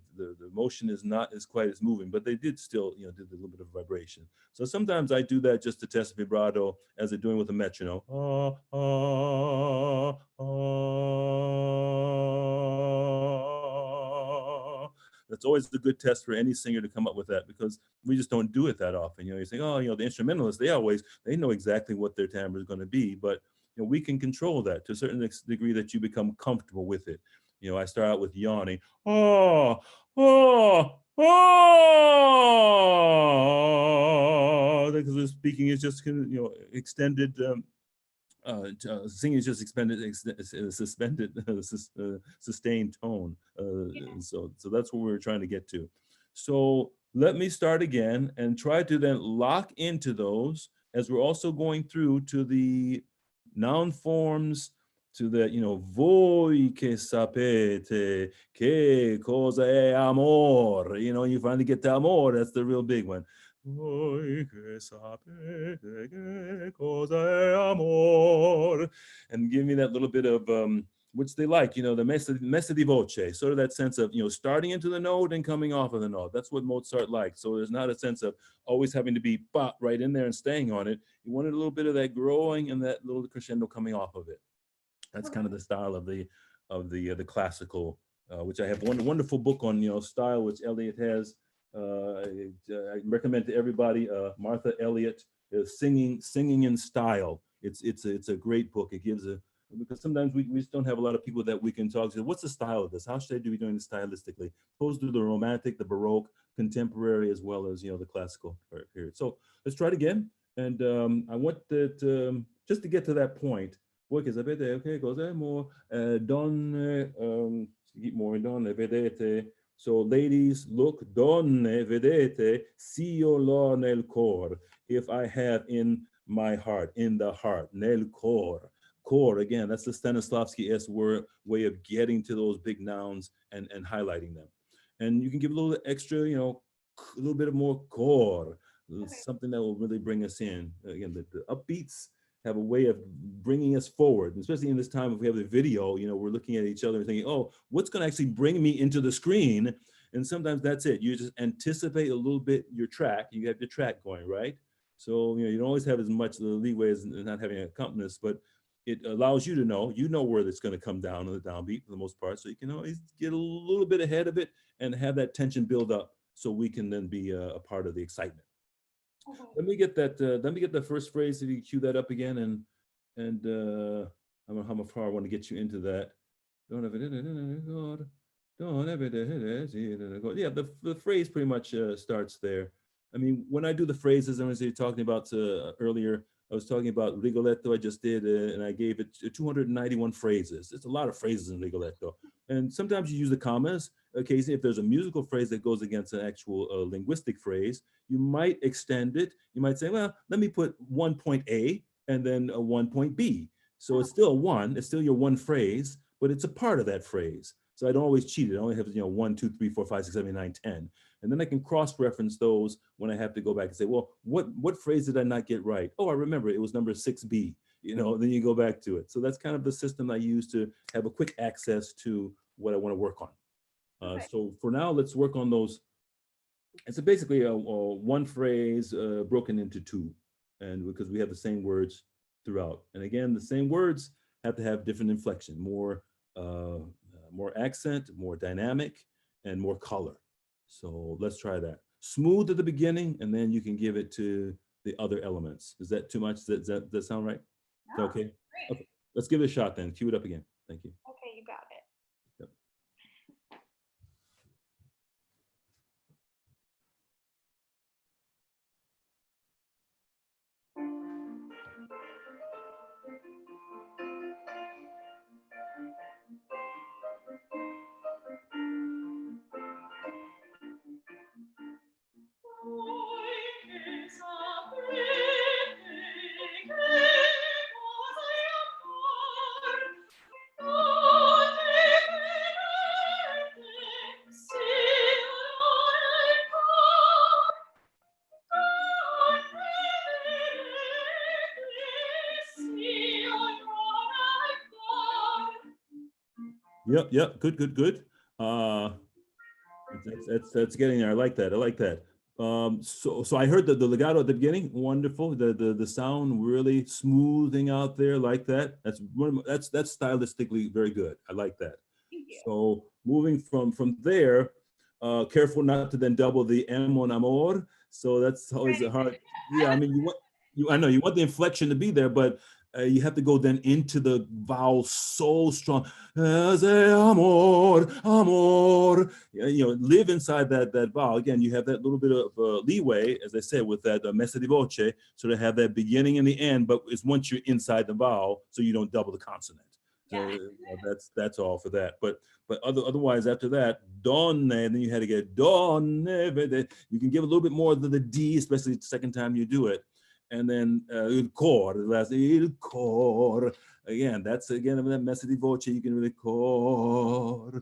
motion is not as quite as moving, but they did still, did a little bit of vibration. So sometimes I do that just to test vibrato as they're doing with a metronome. That's always a good test for any singer to come up with that, because we just don't do it that often. You say, oh, the instrumentalists, they know exactly what their timbre is going to be, but we can control that to a certain degree that you become comfortable with it. I start out with yawning, oh, oh, oh, because the speaking is just extended. Singing is just sustained tone. So that's what we were trying to get to. So let me start again and try to then lock into those as we're also going through to the noun forms, to that, voi che sapete che cosa è amor. You finally get to amor, that's the real big one. Voi che sapete che cosa è amor. And give me that little bit of, which they like, the messa di voce, sort of that sense of, starting into the note and coming off of the note. That's what Mozart liked. So there's not a sense of always having to be right in there and staying on it. He wanted a little bit of that growing and that little crescendo coming off of it. That's kind of the style of the classical, which I have one wonderful book on, style, which Elliot has. I recommend to everybody, Martha Elliott, Singing in Style. It's a great book. It gives because sometimes we just don't have a lot of people that we can talk to. What's the style of this? How should I be doing this stylistically? Opposed to the Romantic, the Baroque, contemporary, as well as the classical period. So let's try it again. And I want that just to get to that point. Voi che sapete che cos'è more donne, more donne vedete. So ladies, look, donne vedete, s'io l'ho nel cor. If I have in my heart, in the heart, nel cor. Cor, again, that's the Stanislavski-esque way of getting to those big nouns and highlighting them. And you can give a little extra, a little bit of more cor, something that will really bring us in. Again, the upbeats have a way of bringing us forward, especially in this time if we have the video, we're looking at each other and thinking, oh, what's going to actually bring me into the screen? And sometimes that's it. You just anticipate a little bit your track. You have your track going, right? So, you don't always have as much of the leeway as not having an accompanist, but it allows you to know, where it's going to come down on the downbeat for the most part. So you can always get a little bit ahead of it and have that tension build up so we can then be a part of the excitement. Let me get that. Let me get the first phrase. If you cue that up again, and I don't know how far I want to get you into that. Yeah, the phrase pretty much starts there. I mean, when I do the phrases, I was talking about earlier. I was talking about Rigoletto. I just did, and I gave it 291 phrases. It's a lot of phrases in Rigoletto, and sometimes you use the commas. Occasionally, if there's a musical phrase that goes against an actual linguistic phrase, you might extend it. You might say, well, let me put 1 point A and then a 1 point B. So it's still one, it's still your one phrase, but it's a part of that phrase. So I don't always cheat it. I only have 1, 2, 3, 4, 5, 6, 7, 8, 9, 10. And then I can cross-reference those when I have to go back and say, well, what phrase did I not get right? Oh, I remember it was number 6B. Then you go back to it. So that's kind of the system I use to have a quick access to what I want to work on. So for now, let's work on those. It's basically a one phrase broken into two, and because we have the same words throughout. And again, the same words have to have different inflection, more accent, more dynamic, and more color. So let's try that. Smooth at the beginning, and then you can give it to the other elements. Is that too much? Does that sound right? No, okay. Great. Okay. Let's give it a shot then. Cue it up again. Thank you. Okay, you got it. Yep. Good. That's getting there. I like that. So I heard the legato at the beginning. Wonderful. The sound really smoothing out there like that. That's stylistically very good. I like that. Thank you. So moving from there, careful not to then double the M on amor. So that's always a hard. Yeah, I mean I know you want the inflection to be there, but you have to go then into the vowel so strong. Amor, amor. Live inside that vowel. Again, you have that little bit of leeway, as I said, with that messa di voce, so to have that beginning and the end, but it's once you're inside the vowel, so you don't double the consonant. So that's all for that. But otherwise, after that, donne, then you had to get donne. You can give a little bit more of the D, especially the second time you do it. And then il cor, the last il cor. Again, that's again that messa di voce. You can really cor,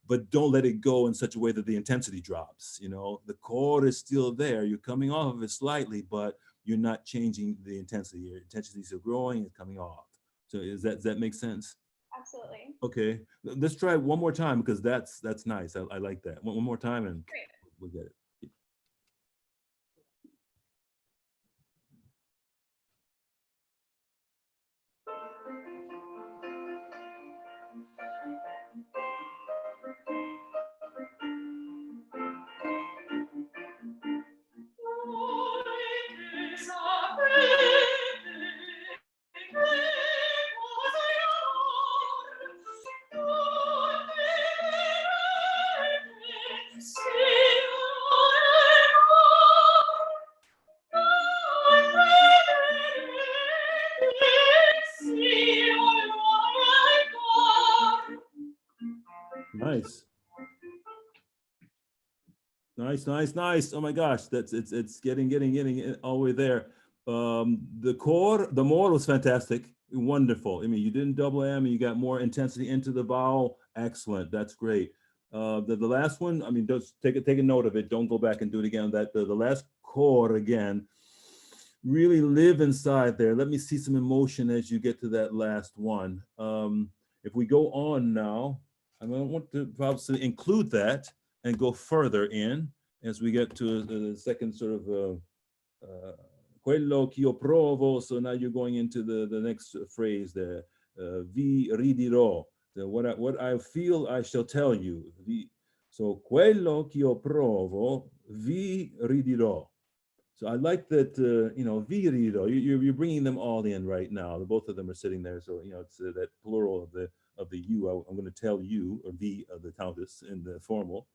but don't let it go in such a way that the intensity drops. The cor is still there. You're coming off of it slightly, but you're not changing the intensity. Your intensity is still growing. It's coming off. So does that make sense? Absolutely. Okay, let's try it one more time because that's nice. I like that. One more time and Great. we'll get it. Nice. Oh my gosh, it's getting all the way there. The more was fantastic, wonderful. I mean, you didn't double M, and you got more intensity into the vowel. Excellent, that's great. The last one, I mean, just take a note of it. Don't go back and do it again. That the last cor again. Really live inside there. Let me see some emotion as you get to that last one. If we go on now, I want to probably include that and go further in as we get to the second sort of quello che io provo. So now you're going into the next phrase there. Vi ridirò. What I feel, I shall tell you. So quello che io provo, vi ridirò. So I like that, vi ridirò. You're bringing them all in right now. Both of them are sitting there. So, it's that plural of the you. I'm going to tell you, or the countess in the formal.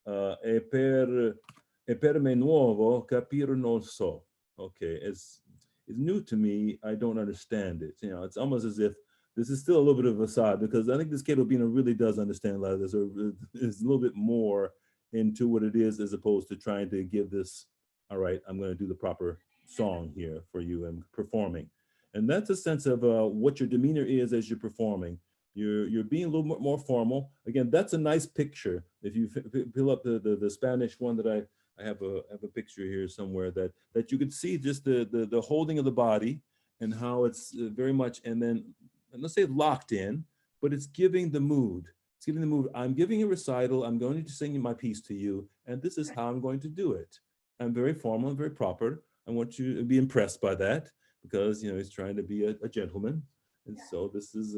E per me nuovo capire non so. Okay, it's new to me. I don't understand it. It's almost as if this is still a little bit of a facade, because I think this kid Albino really does understand a lot of this, or is a little bit more into what it is, as opposed to trying to give this, all right, I'm going to do the proper song here for you and performing. And that's a sense of what your demeanor is as you're performing. You're being a little bit more formal. Again, that's a nice picture. If you fill up the Spanish one that I have a picture here somewhere that you could see just the holding of the body and how it's very much, and then, and let's say locked in, but it's giving the mood. It's giving the mood. I'm giving a recital. I'm going to sing my piece to you, and this is how I'm going to do it. I'm very formal and very proper. I want you to be impressed by that, because he's trying to be a gentleman. And so this is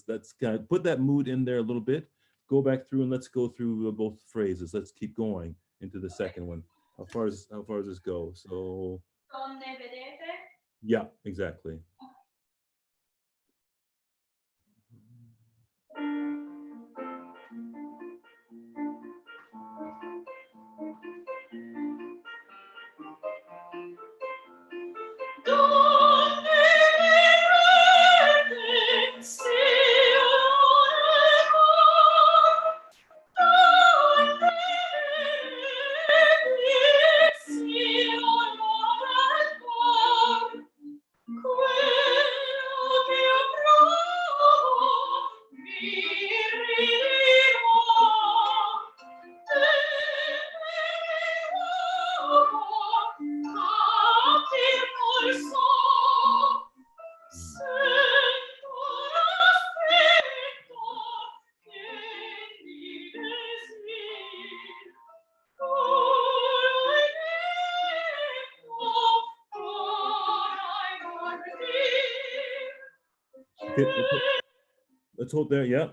that's kind of put that mood in there a little bit. Go back through and let's go through both phrases. Let's keep going into the second one. How far does this go? So Donne vedete? Yeah, exactly. let's hold there. Yeah.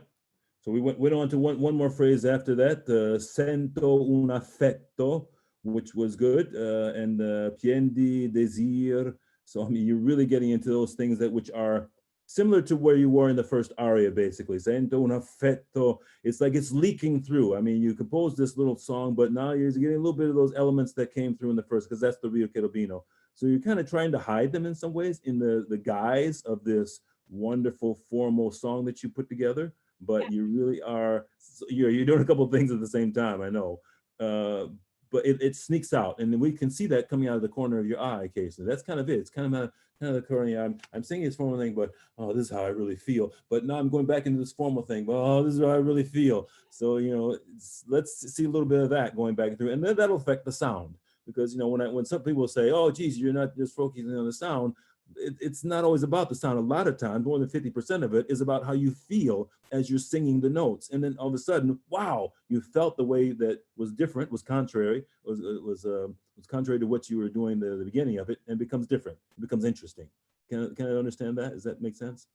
So we went on to one more phrase after that. Sento un affetto, which was good, and piendi desir. So I mean, you're really getting into those things which are similar to where you were in the first aria, basically. Sento un affetto. It's like it's leaking through. I mean, you composed this little song, but now you're getting a little bit of those elements that came through in the first, because that's the Rio Cherubino. So you're kind of trying to hide them in some ways in the guise of this wonderful formal song that you put together, but you really are, you're doing a couple of things at the same time, I know. But it sneaks out, and we can see that coming out of the corner of your eye occasionally. That's kind of it. It's kind of the corner. I'm singing this formal thing, but oh, this is how I really feel. But now I'm going back into this formal thing. But oh, this is how I really feel. So let's see a little bit of that going back through, and then that'll affect the sound. Because when some people say, "Oh, geez, you're not just focusing on the sound," it's not always about the sound. A lot of times, more than 50% of it is about how you feel as you're singing the notes. And then all of a sudden, wow, you felt the way that was different, was contrary, was contrary to what you were doing the beginning of it, and becomes different. It becomes interesting. Can I understand that? Does that make sense?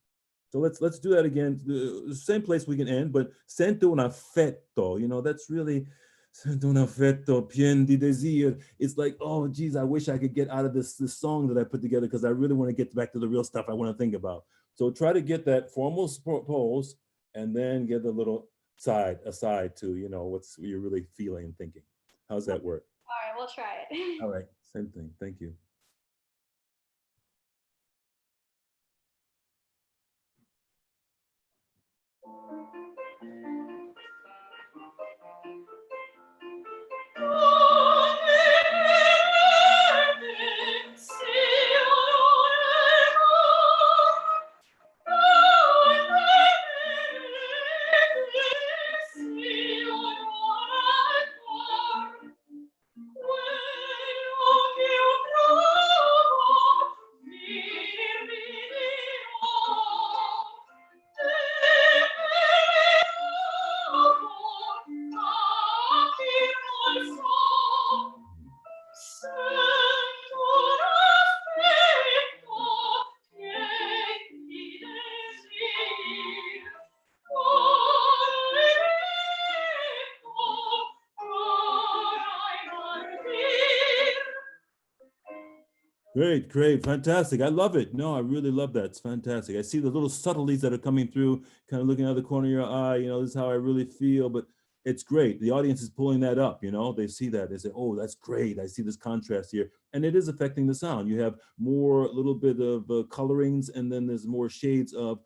So let's do that again. The same place we can end, but sento un affetto. That's really. Sento un affetto pien di desir. It's like, oh, geez, I wish I could get out of this song that I put together, because I really want to get back to the real stuff I want to think about. So try to get that formal pose, and then get a little aside to, what you're really feeling and thinking. How's that work? All right, we'll try it. All right, same thing. Thank you. Great, fantastic. I love it. No, I really love that. It's fantastic. I see the little subtleties that are coming through, kind of looking out of the corner of your eye, this is how I really feel, but it's great. The audience is pulling that up, they see that. They say, oh, that's great. I see this contrast here. And it is affecting the sound. You have more, a little bit of colorings, and then there's more shades of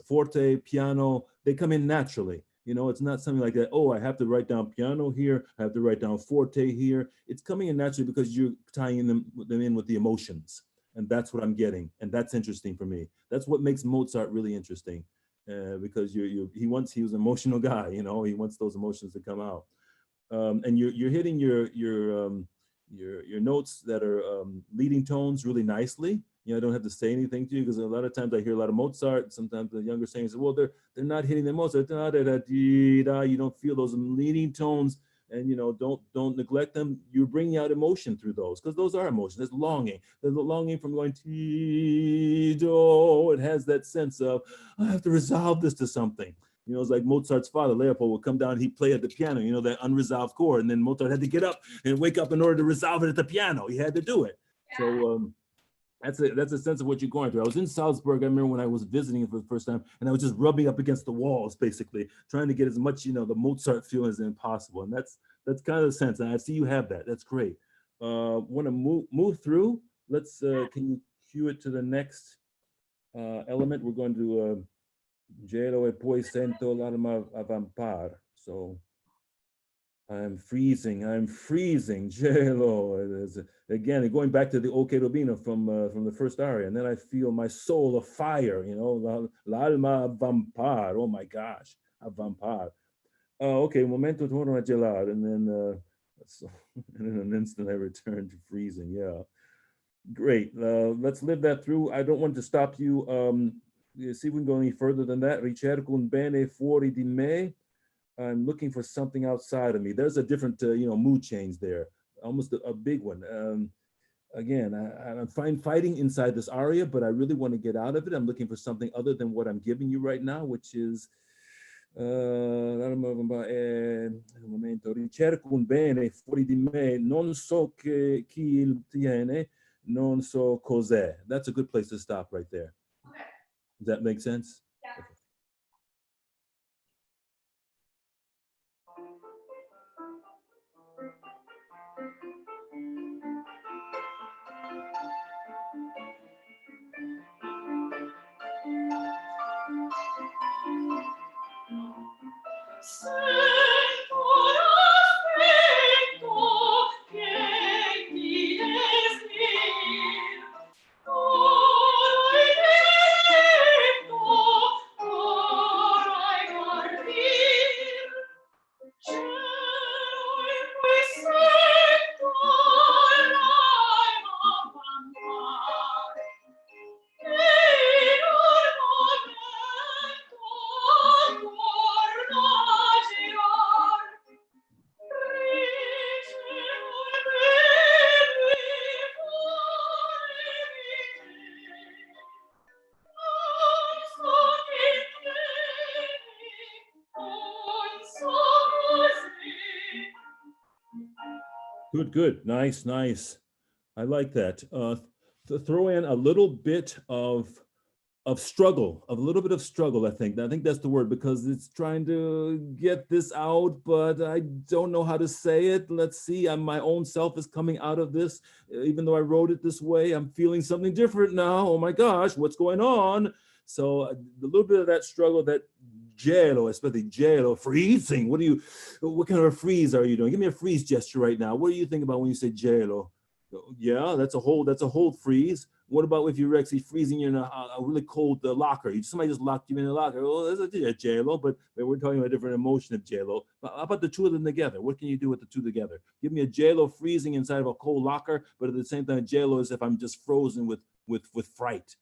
forte, piano. They come in naturally. It's not something like that. Oh, I have to write down piano here. I have to write down forte here. It's coming in naturally because you're tying them in with the emotions. And that's what I'm getting. And that's interesting for me. That's what makes Mozart really interesting, because he was an emotional guy. He wants those emotions to come out. And you're hitting your notes that are leading tones really nicely. I don't have to say anything to you, because a lot of times I hear a lot of Mozart. Sometimes the younger singers say, well, they're not hitting the Mozart. You don't feel those leading tones, and don't neglect them. You're bringing out emotion through those, because those are emotions. There's longing. There's the longing from going do. It has that sense of, I have to resolve this to something. It's like Mozart's father, Leopold, would come down, he'd play at the piano, that unresolved chord, and then Mozart had to get up and wake up in order to resolve it at the piano. He had to do it. Yeah. So that's a sense of what you're going through. I was in Salzburg, I remember when I was visiting for the first time, and I was just rubbing up against the walls, basically, trying to get as much, the Mozart feel as possible. And that's kind of the sense, and I see you have that. That's great. Want to move through? Let's, can you cue it to the next element? We're going to Gelo e poi sento l'anima avvampar. So I'm freezing, gelo. Again, going back to the O Cherubino from the first aria, and then I feel my soul afire, l'alma avvampar. Oh my gosh, avvampar. Okay, momento torno a gelar, and then in an instant I return to freezing. Yeah, great. Let's live that through. I don't want to stop you. See if we can go any further than that. Ricerco un bene fuori di me. I'm looking for something outside of me. There's a different, mood change there, almost a big one. again, I'm fighting inside this aria, but I really want to get out of it. I'm looking for something other than what I'm giving you right now, which is un momento, ricerco un bene fuori di me, non so chi il tiene, non so cos'è. That's a good place to stop right there. Okay. Does that make sense? Yeah. Okay. Good. Nice. I like that. To throw in a little bit of struggle, a little bit of struggle, I think that's the word, because it's trying to get this out, but I don't know how to say it. Let's see, my own self is coming out of this. Even though I wrote it this way, I'm feeling something different now. Oh my gosh, what's going on? So a little bit of that struggle, that gelo, especially gelo, freezing. What kind of a freeze are you doing? Give me a freeze gesture right now. What do you think about when you say gelo? Yeah, that's a hold freeze. What about if you're actually freezing in a really cold locker? Somebody just locked you in a locker. Oh, that's a J-Lo, but we're talking about a different emotion of J-Lo. How about the two of them together? What can you do with the two together? Give me a J-Lo freezing inside of a cold locker, but at the same time, J-Lo is if I'm just frozen with fright.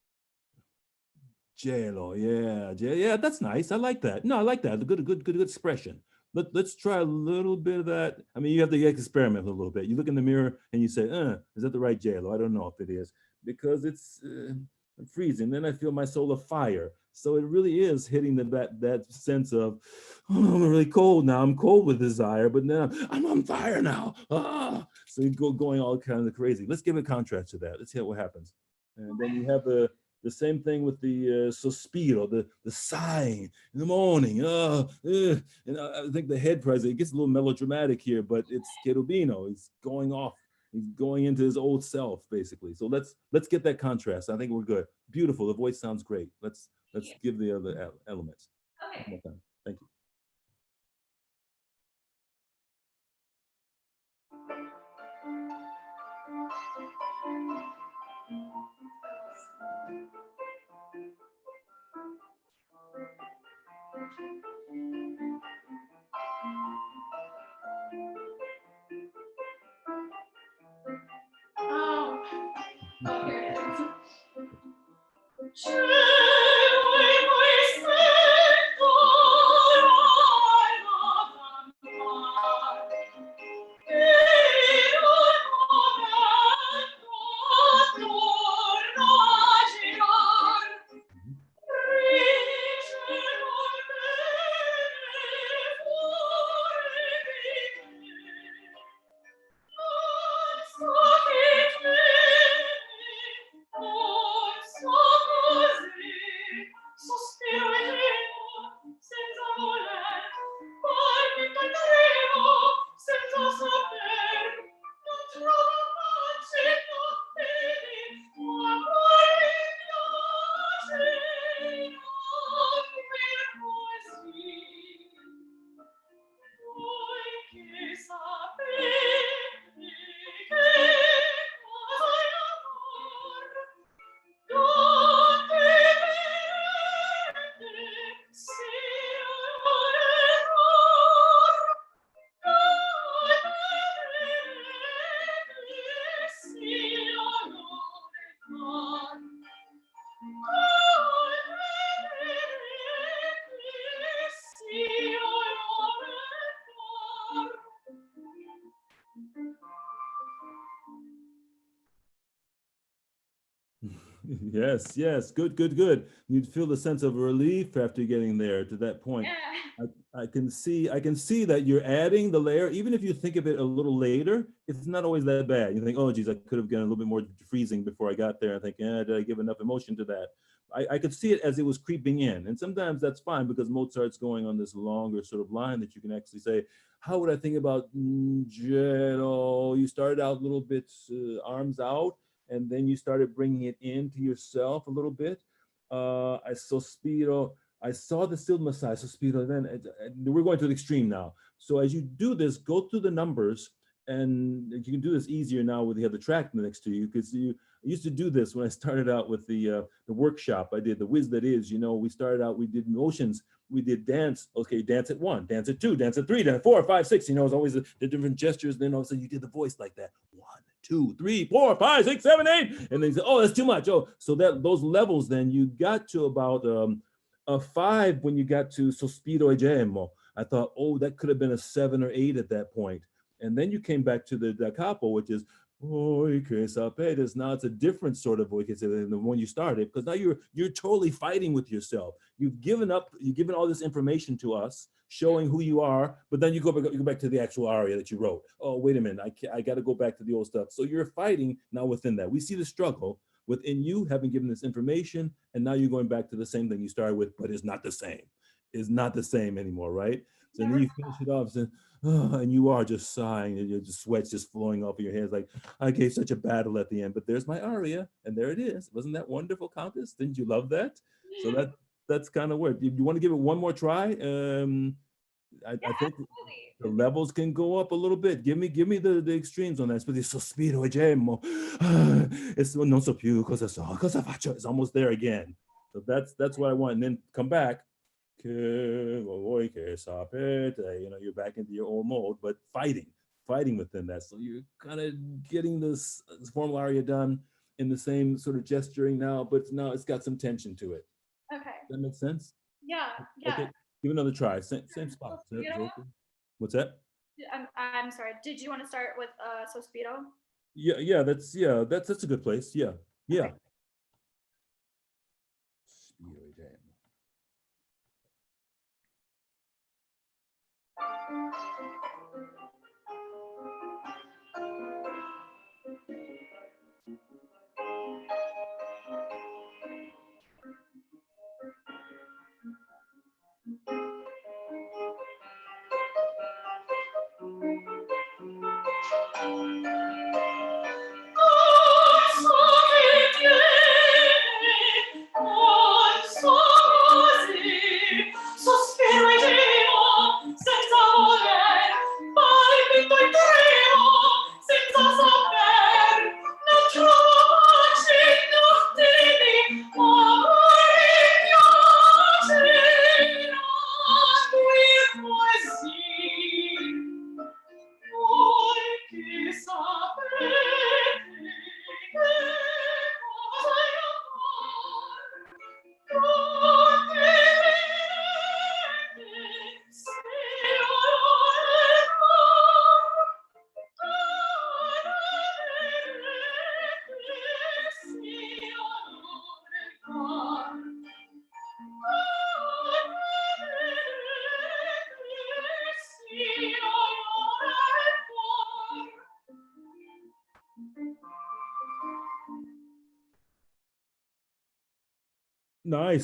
J-Lo, yeah, that's nice. I like that. No, I like that. Good expression. Let's try a little bit of that. I mean, you have to experiment a little bit. You look in the mirror and you say, is that the right J-Lo? I don't know if it is, because it's freezing. Then I feel my soul of fire. So it really is hitting that sense of, I'm really cold now. I'm cold with desire, but now I'm on fire now. So you going all kinds of crazy. Let's give a contrast to that. Let's see what happens. And then you have the same thing with the sospiro, the sighing in the morning. And I think the head president, it gets a little melodramatic here, but it's Cherubino. He's going off. He's going into his old self, basically. So let's get that contrast. I think we're good. Beautiful. The voice sounds great. Let's give the other elements. Okay. Thank you. Oh, here it is. Yes, yes, good, good, good. You'd feel the sense of relief after getting there to that point. Yeah. I can see that you're adding the layer. Even if you think of it a little later, it's not always that bad. You think, oh, geez, I could have gotten a little bit more freezing before I got there. I think, did I give enough emotion to that? I could see it as it was creeping in. And sometimes that's fine because Mozart's going on this longer sort of line that you can actually say, how would I think about Gelo? You started out a little bit arms out, and then you started bringing it into yourself a little bit. I sospiro. I saw the still Messiah, sospiro. Then we're going to the extreme now. So as you do this, go through the numbers, and you can do this easier now with the other track next to you because I used to do this when I started out with the workshop. I did the whiz that is. We started out. We did motions. We did dance. Okay, dance at 1, dance at 2, dance at 3, dance at 4, 5, 6. It's always the different gestures. Then all of a sudden you did the voice like that. 1, 2, 3, 4, 5, 6, 7, 8. And then you say, oh, that's too much. Oh, so that those levels, then you got to about a 5 when you got to sospiro e gemmo. I thought, oh, that could have been a 7 or 8 at that point. And then you came back to the da capo, which is voi che sapete. Now it's a different sort of voi che sapete than the one you started, because now you're totally fighting with yourself. You've given up, you've given all this information to us, showing who you are, but then you go back to the actual aria that you wrote. Oh, wait a minute, I got to go back to the old stuff. So you're fighting now within that. We see the struggle within you having given this information, and now you're going back to the same thing you started with, but it's not the same. It's not the same anymore, right? So then you finish it off, and you are just sighing, and your sweat's just flowing off of your hands. Like, I gave such a battle at the end, but there's my aria, and there it is. Wasn't that wonderful, Countess? Didn't you love that? So that's kind of weird. You want to give it one more try? I think Absolutely. the levels can go up a little bit. Give me the extremes on that. But it's sospiro e gemmo. It's non so più cosa so, cosa faccio. It's almost there again. So that's what I want. And then come back. Che voi che sapete. You're back into your old mode, but fighting within that. So you're kind of getting this formal aria done in the same sort of gesturing now, but now it's got some tension to it. Okay. Does that make sense? Yeah. Yeah. Okay. Give it another try. Same spot. What's that? I'm sorry. Did you want to start with Sospiro? Yeah. That's a good place. Yeah. Okay.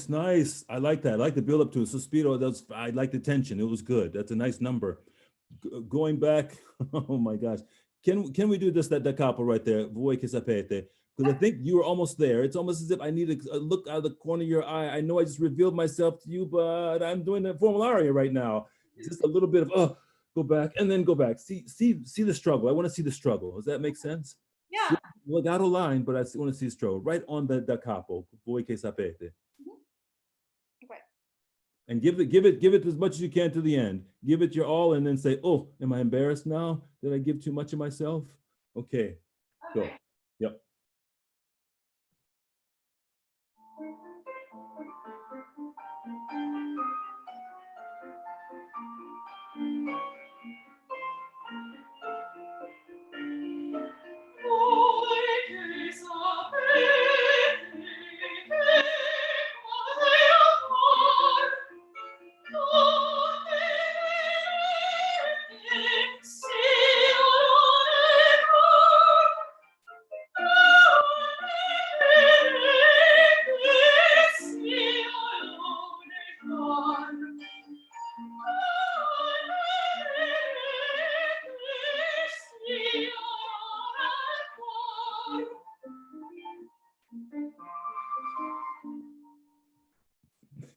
Nice. I like that. I like the build up to it. Suspiro, I like the tension. It was good. That's a nice number. Going back, oh my gosh. Can we do this, that da capo right there? Voi che sapete. Because I think you were almost there. It's almost as if I need a look out of the corner of your eye. I know I just revealed myself to you, but I'm doing the formal aria right now. It's just a little bit of, go back and then go back. See the struggle. I want to see the struggle. Does that make sense? Yeah. Legato line, but I want to see the struggle. Right on the da capo. Voi che sapete. Okay. And give it as much as you can to the end. Give it your all, and then say, "Oh, am I embarrassed now? Did I give too much of myself?" Okay, go. Yep.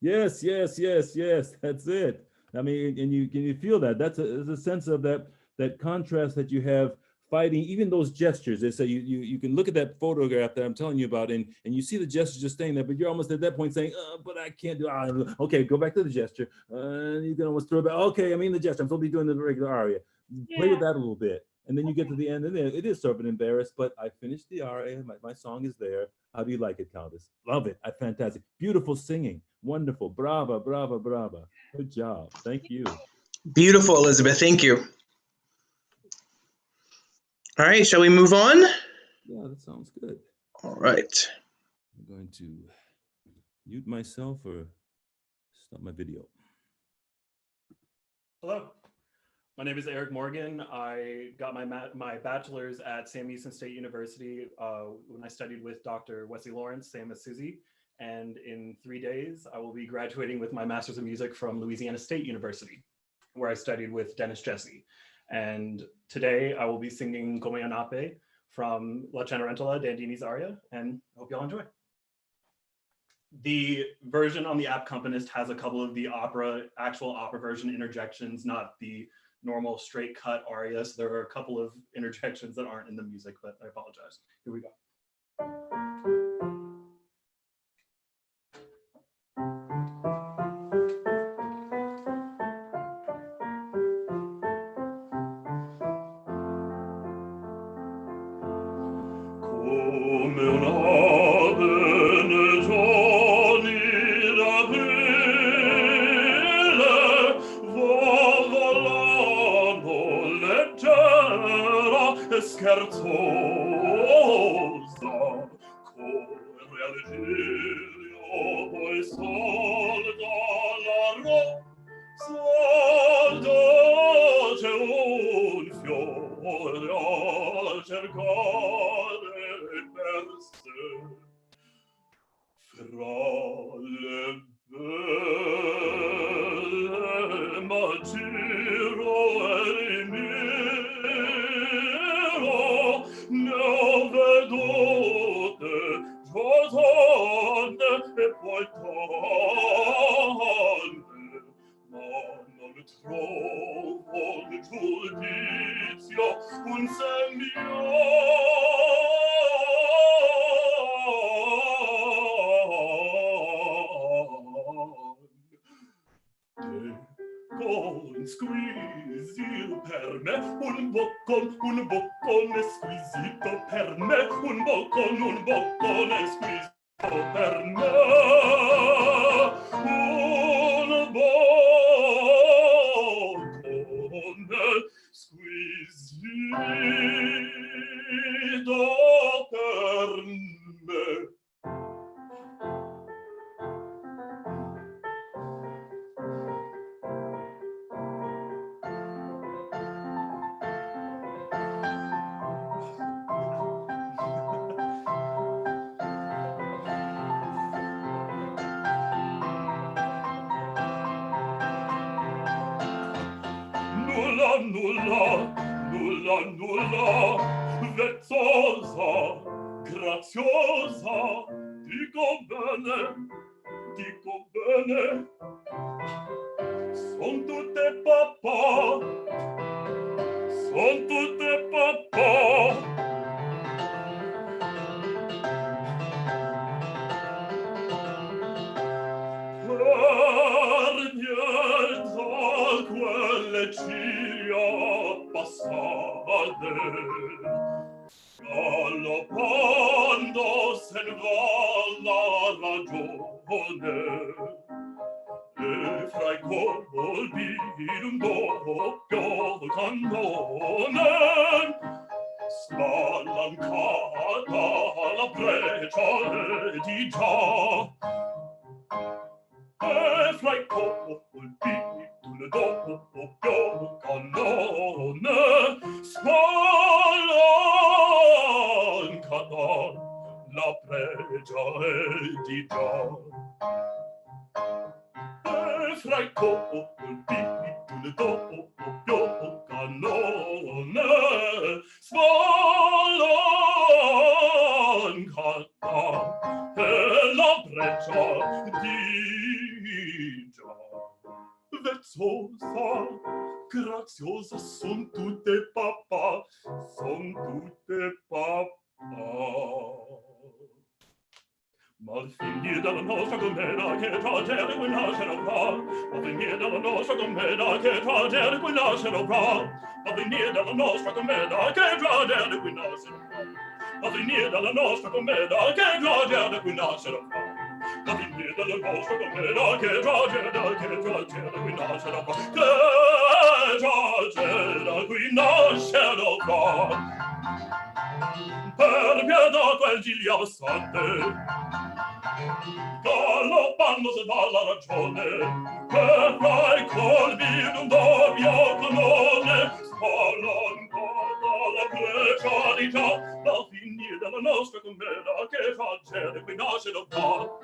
Yes, yes, yes, yes. That's it. I mean, and you feel that. That's a sense of that contrast that you have fighting even those gestures. They say you can look at that photograph that I'm telling you about, and you see the gesture just staying there, but you're almost at that point saying, but I can't do it. Okay, go back to the gesture. You can almost throw it back. Okay, I mean the gesture. I'm supposed to be doing the regular aria. Play with that a little bit. And then you get to the end, and then it is sort of an embarrassed, but I finished the aria. My song is there. How do you like it, Countess? Love it. Fantastic. Beautiful singing. Wonderful. Brava, brava, brava. Good job. Thank you. Beautiful, Elizabeth. Thank you. All right, shall we move on? Yeah, that sounds good. All right. I'm going to mute myself or stop my video. Hello, my name is Eric Morgan. I got my bachelor's at Sam Houston State University when I studied with Dr. Wesley Lawrence, same as Susie. And in 3 days, I will be graduating with my master's of music from Louisiana State University, where I studied with Dennis Jesse. And today I will be singing Come Anape from La Cenerentola, Dandini's aria, and I hope y'all enjoy. The version on the accompanist has a couple of the actual opera version interjections, not the normal straight cut aria. So there are a couple of interjections that aren't in the music, but I apologize. Here we go. Scherzosa, corre al giglio, poi sol dalla sol dolce un fiore al cercare perse, fra le belle m'attiro e ne ho vedute giovane e poi tante, ma non trovo il giudizio un con squisito per me, un boccone squisito per me, un boccone squisito per me, un boccone squisito per me. Nulla, vezzosa, graziosa, dico bene, son tutte papà, per niente quelle ciglia passate, galoppando se ne va la ragione, e fra i colpi d'un doppio cannone spalancata la breccia di già, e fra i colpi d'un doppio cannone spalancata la breccia di già, e fra i colpi d'un doppio cannone spalancata la breccia di vezzosa, graziosa, son tutte papà, son tutte papà. Ma il figlio della nostra commedia che tragedie qui nascerà qua, ma venire dalla nostra commedia che tragedie qui nascerà qua, ma venire dalla nostra commedia che tragedie qui nascerà qua, ma venire dalla nostra commedia che tragedie qui nascerà qua, ma venire dalla nostra commedia che tragedie qui nascerà qua, che tragedie qui nascerà qua. Per pietà quel gigli abbassate, galoppandosi dalla ragione, che fra i colpi d'un doppio cannone spalancata la brecialità, la finire della nostra commedia che tragedie qui nasce da qua.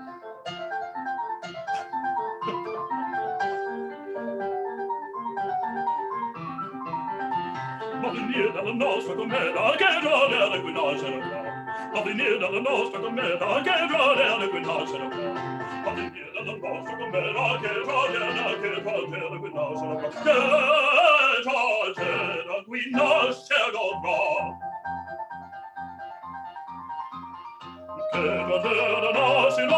Ma venire dalla nostra commedia che tragedie qui nasce da qua. Ma venire dalla nostra commedia che tragedie qui nasce da qua. Ma venire dalla nostra commedia che tragedie qui nasce da qua. Che tragedie qui nasce da qua. Che tragedie nasce da qua.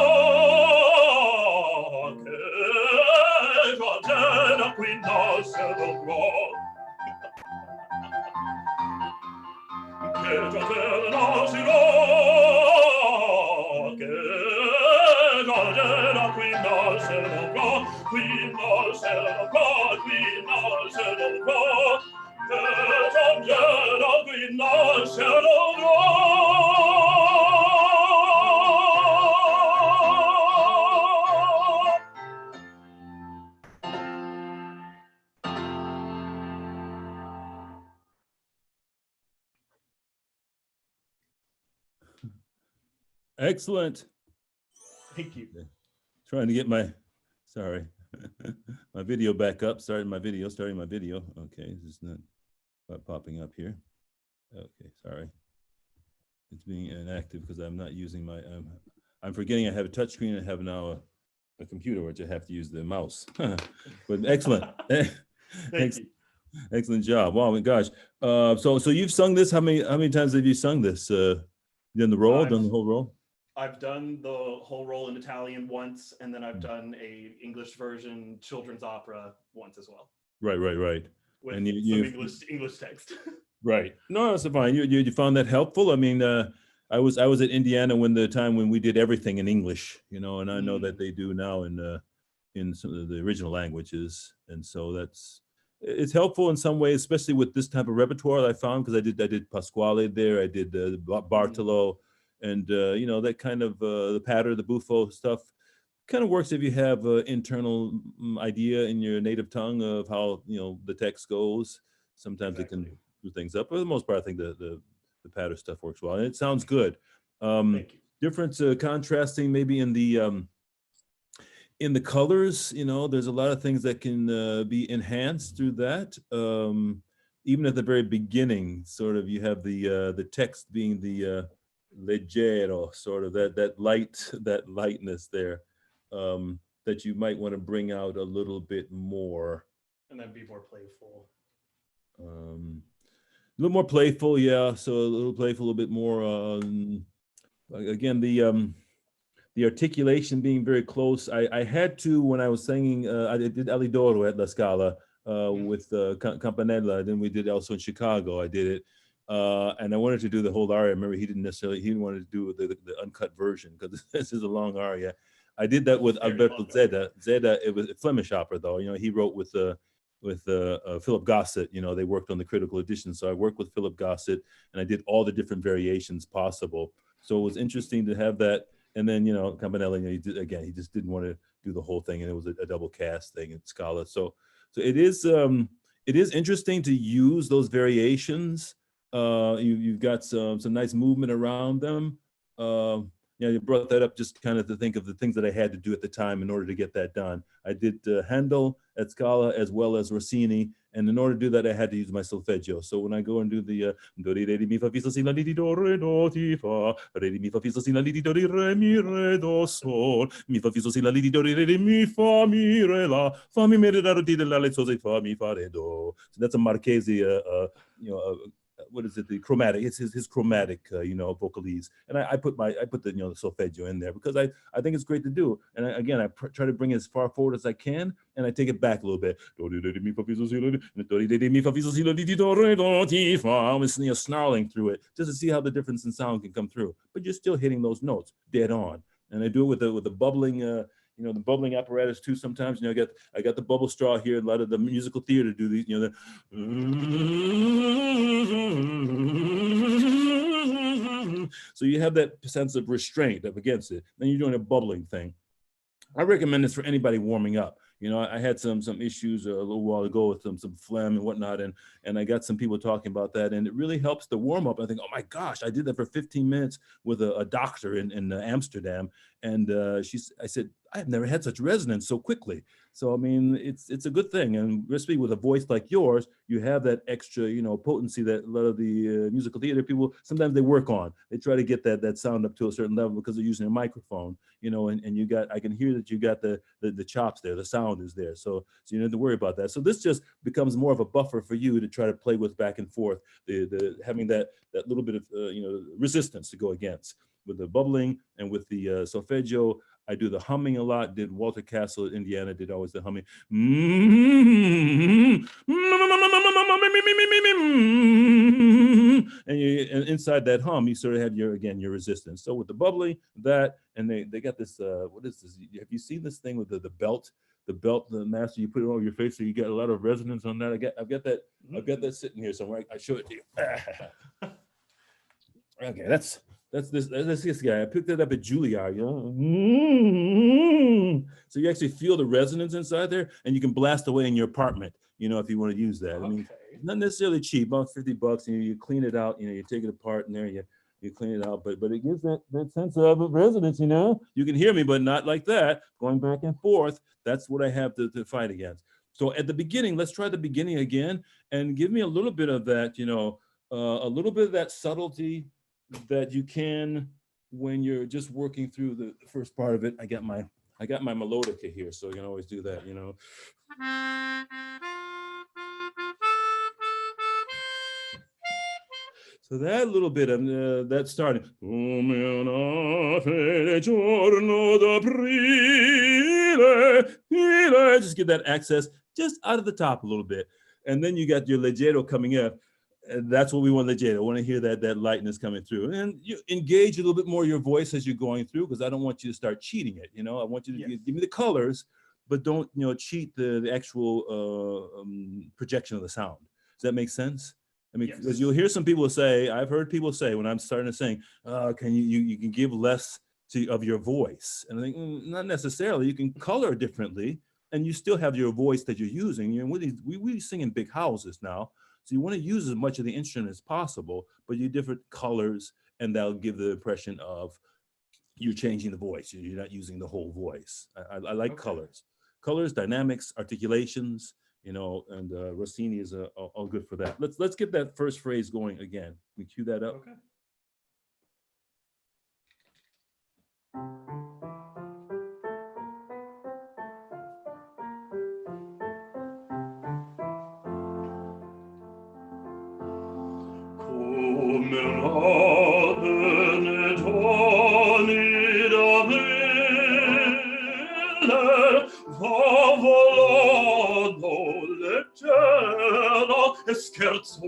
Che tragedie qui nasce da qua. Che tragedie nasce da qua. Che tragedie qui nasce da qua. Qui nasce da qua. Qui nasce da qua. Che tragedie qui nasce da qua. Excellent. Thank you. Trying to get my, sorry, my video back up. Starting my video. Okay, this is not popping up here. Okay, sorry. It's being inactive because I'm not using my, I'm forgetting I have a touchscreen. I have now a computer, which I have to use the mouse. But excellent. Thank you. Excellent job. Wow, my gosh. So you've sung this. How many times have you sung this? Done the role? Done the whole role? I've done the whole role in Italian once, and then I've done a English version children's opera once as well. Right. With And some English text. Right. No, that's fine. You found that helpful. I mean, I was at Indiana when we did everything in English, you know, and I know that they do now in some of the original languages, and so it's helpful in some ways, especially with this type of repertoire that I found, because I did Pasquale there, I did Bartolo, and you know, that kind of the patter, the buffo stuff kind of works if you have an internal idea in your native tongue of how, you know, the text goes. Sometimes it can do things up, but for the most part, I think the patter stuff works well, and it sounds good. Thank you. Different contrasting maybe in the colors, you know, there's a lot of things that can be enhanced through that. Even at the very beginning, sort of, you have the text being the leggero, sort of that lightness there, that you might want to bring out a little bit more. And then be more playful. A little more playful, yeah. So a little playful, a bit more. Again, the articulation being very close. I had to, when I was singing, I did Alidoro at La Scala with Campanella. Then we did also in Chicago. I did it, and I wanted to do the whole aria. I remember he didn't want to do the uncut version because this is a long aria. I did that with Alberto Zeda. It was a Flemish opera, though. You know, he wrote with Philip Gossett. You know, they worked on the critical edition. So I worked with Philip Gossett, and I did all the different variations possible. So it was interesting to have that. And then, you know, Campanella, you know, he just didn't want to do the whole thing, and it was a double cast thing at Scala. So it is interesting to use those variations. You've got some nice movement around them. Yeah, you brought that up just kind of to think of the things that I had to do at the time in order to get that done. I did Handel at Scala as well as Rossini, And in order to do that, I had to use my solfeggio. So when I go and do the do re re mi fa fi sol si la li do re do ti fa re mi fa fi sol si la li do re mi re do sol mi fa fi sol si la li do re mi fa mi re la fa mi re da di la le so si fa mi fa re do. So that's a Marchesi, what is it? The chromatic. It's his chromatic, vocalese. And I put the the solfeggio in there because I think it's great to do. And again, I try to bring it as far forward as I can, and I take it back a little bit. I'm snarling through it just to see how the difference in sound can come through. But you're still hitting those notes dead on. And I do it with the bubbling. The bubbling apparatus too. Sometimes, I got the bubble straw here. A lot of the musical theater do these, so you have that sense of restraint up against it. Then you're doing a bubbling thing. I recommend this for anybody warming up. I had some issues a little while ago with some phlegm and whatnot, and I got some people talking about that, and it really helps to warm up. I think, oh my gosh, I did that for 15 minutes with a doctor in Amsterdam, and I said, I've never had such resonance so quickly. So I mean, it's a good thing, and especially with a voice like yours, you have that extra, potency that a lot of the musical theater people sometimes they work on. They try to get that sound up to a certain level because they're using a microphone, and I can hear that you got the chops there, the sound is there, so you don't have to worry about that. So this just becomes more of a buffer for you to try to play with back and forth, the having that little bit of resistance to go against. With the bubbling and with the solfeggio, I do the humming a lot. Did Walter Castle at Indiana, did always the humming. And inside that hum, you sort of have your resistance. So with the bubbling, that, and they got this, what is this? Have you seen this thing with the belt? The belt, the master, you put it over your face, so you get a lot of resonance on that. I've got that sitting here somewhere. I show it to you. Okay, that's this guy. I picked it up at Juilliard, So you actually feel the resonance inside there, and you can blast away in your apartment, if you want to use that. I mean, not necessarily cheap, about $50, and you clean it out, you take it apart, and there you clean it out, but it gives that sense of resonance, You can hear me, but not like that, going back and forth. That's what I have to fight against. So at the beginning, let's try the beginning again, and give me a little bit of that, a little bit of that subtlety that you can when you're just working through the first part of it. I got my melodica here, so you can always do that, So that little bit of that starting. Just get that access just out of the top a little bit. And then you got your leggero coming up. And that's what we want leggero. I want to hear that lightness coming through. And you engage a little bit more your voice as you're going through, because I don't want you to start cheating it. I want you to give me the colors, but don't cheat the actual projection of the sound. Does that make sense? I mean, because you'll hear some people say, I've heard people say when I'm starting to sing, can you can give less of your voice? And I think not necessarily. You can color differently, and you still have your voice that you're using. We sing in big houses now, so you want to use as much of the instrument as possible, but you different colors, and that'll give the impression of you're changing the voice. You're not using the whole voice. I like colors, dynamics, articulations. And Rossini is all good for that. Let's get that first phrase going again. We cue that up. Okay. Scherzosa,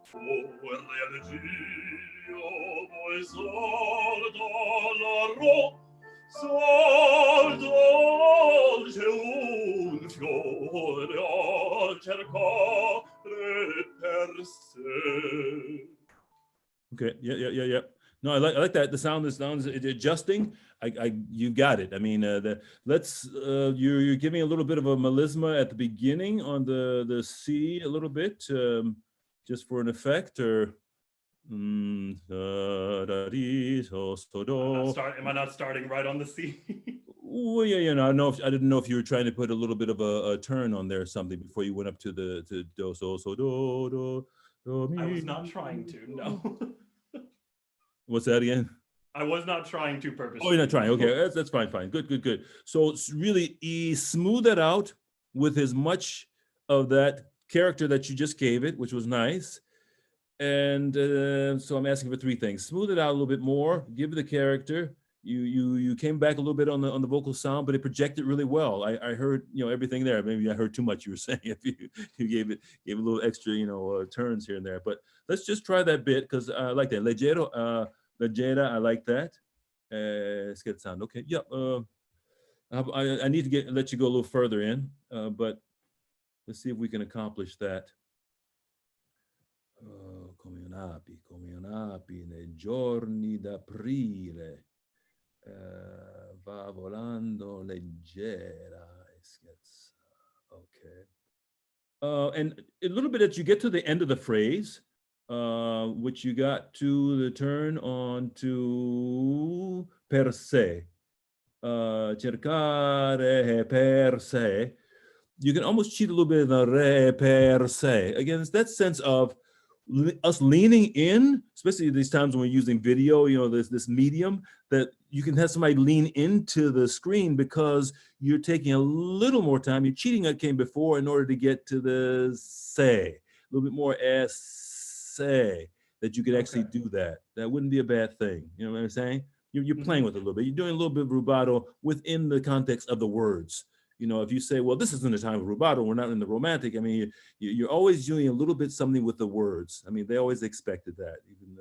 vuoi sordo dolce un fiore a cercare per sé. Okay, yeah. No, I like that. The sound is adjusting. You got it. I mean, you're giving a little bit of a melisma at the beginning on the C a little bit, just for an effect, or. Am I not starting right on the C? Well, yeah, you know, I didn't know if you were trying to put a little bit of a turn on there or something before you went up to do so do I mi. was not trying to, no. What's that again? I was not trying to purposely. Oh, you're not trying. no. Okay, that's fine, fine. Good, good, good. So really smooth that out with as much of that character that you just gave it, which was nice. And so I'm asking for three things: smooth it out a little bit more, give it the character. You came back a little bit on the vocal sound, but it projected really well. I heard, you know, everything there. Maybe I heard too much. You were saying if you gave a little extra, you know, turns here and there. But let's just try that bit because I like that. Leggero, leggera, I like that. Let's get the sound. Okay. Yeah. I need to let you go a little further in, but let's see if we can accomplish that. Come un api nei giorni d'aprile, va volando leggera e scherza. Okay. And a little bit as you get to the end of the phrase, which you got to the turn on to per se. Cercare per se. You can almost cheat a little bit in the re per se. Again, it's that sense of us leaning in, especially these times when we're using video, you know, there's this medium that you can have somebody lean into the screen because you're taking a little more time. You're cheating like came before in order to get to the say, a little bit more say, that you could actually do that. That wouldn't be a bad thing. You know what I'm saying? You're playing with it a little bit. You're doing a little bit of rubato within the context of the words. You know, if you say, well, this isn't the time of rubato, we're not in the romantic. I mean, you're always doing a little bit something with the words. I mean, they always expected that, even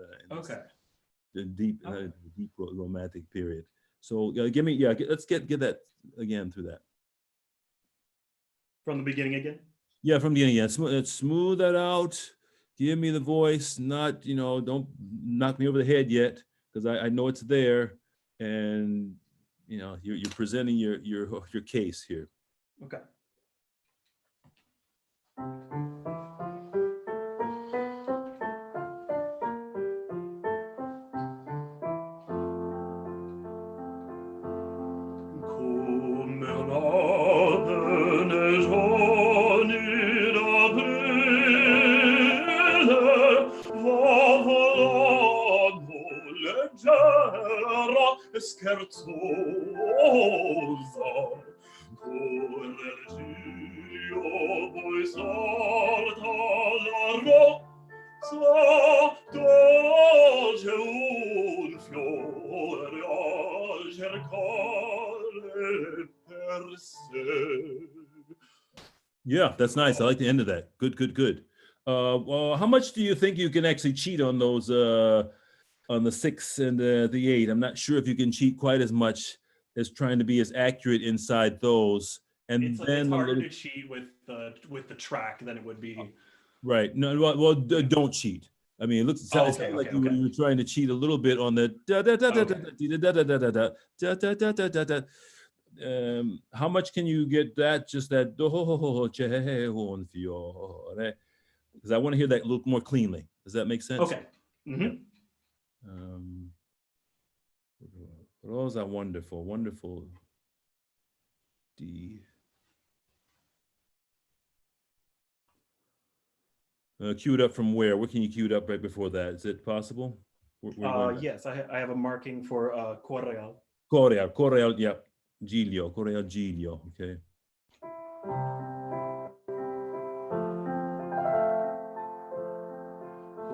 in the deep romantic period. So give me, let's get that again through that. From the beginning again? Yeah, from the beginning, yeah. Smooth that out. Give me the voice, not, you know, don't knock me over the head yet, because I know it's there. And you know, you're presenting your case here. Okay. Come un'ave nei giorni d'aprile, va volando leggera e scherzosa, correr giro poi sorta la rozza, dolce un fiore a cercare per sé. Yeah, that's nice. I like the end of that. Good, good, good. Well, how much do you think you can actually cheat on those on the 6 and the 8? I'm not sure if you can cheat quite as much as trying to be as accurate inside those. And It's then harder to cheat with the track than it would be. Right. No, well, don't cheat. I mean, it sounds like you were trying to cheat a little bit on the da da da da da da da da da da da da da da da. How much can you get that? Just that dolce un fiore, because I want to hear that a little more cleanly. Does that make sense? Okay. Rosa, wonderful, wonderful. D. Queued up from where? What can you queued up right before that? Is it possible? Yes, I have a marking for Correal. Correal, yeah. Giglio, Correal Giglio, okay.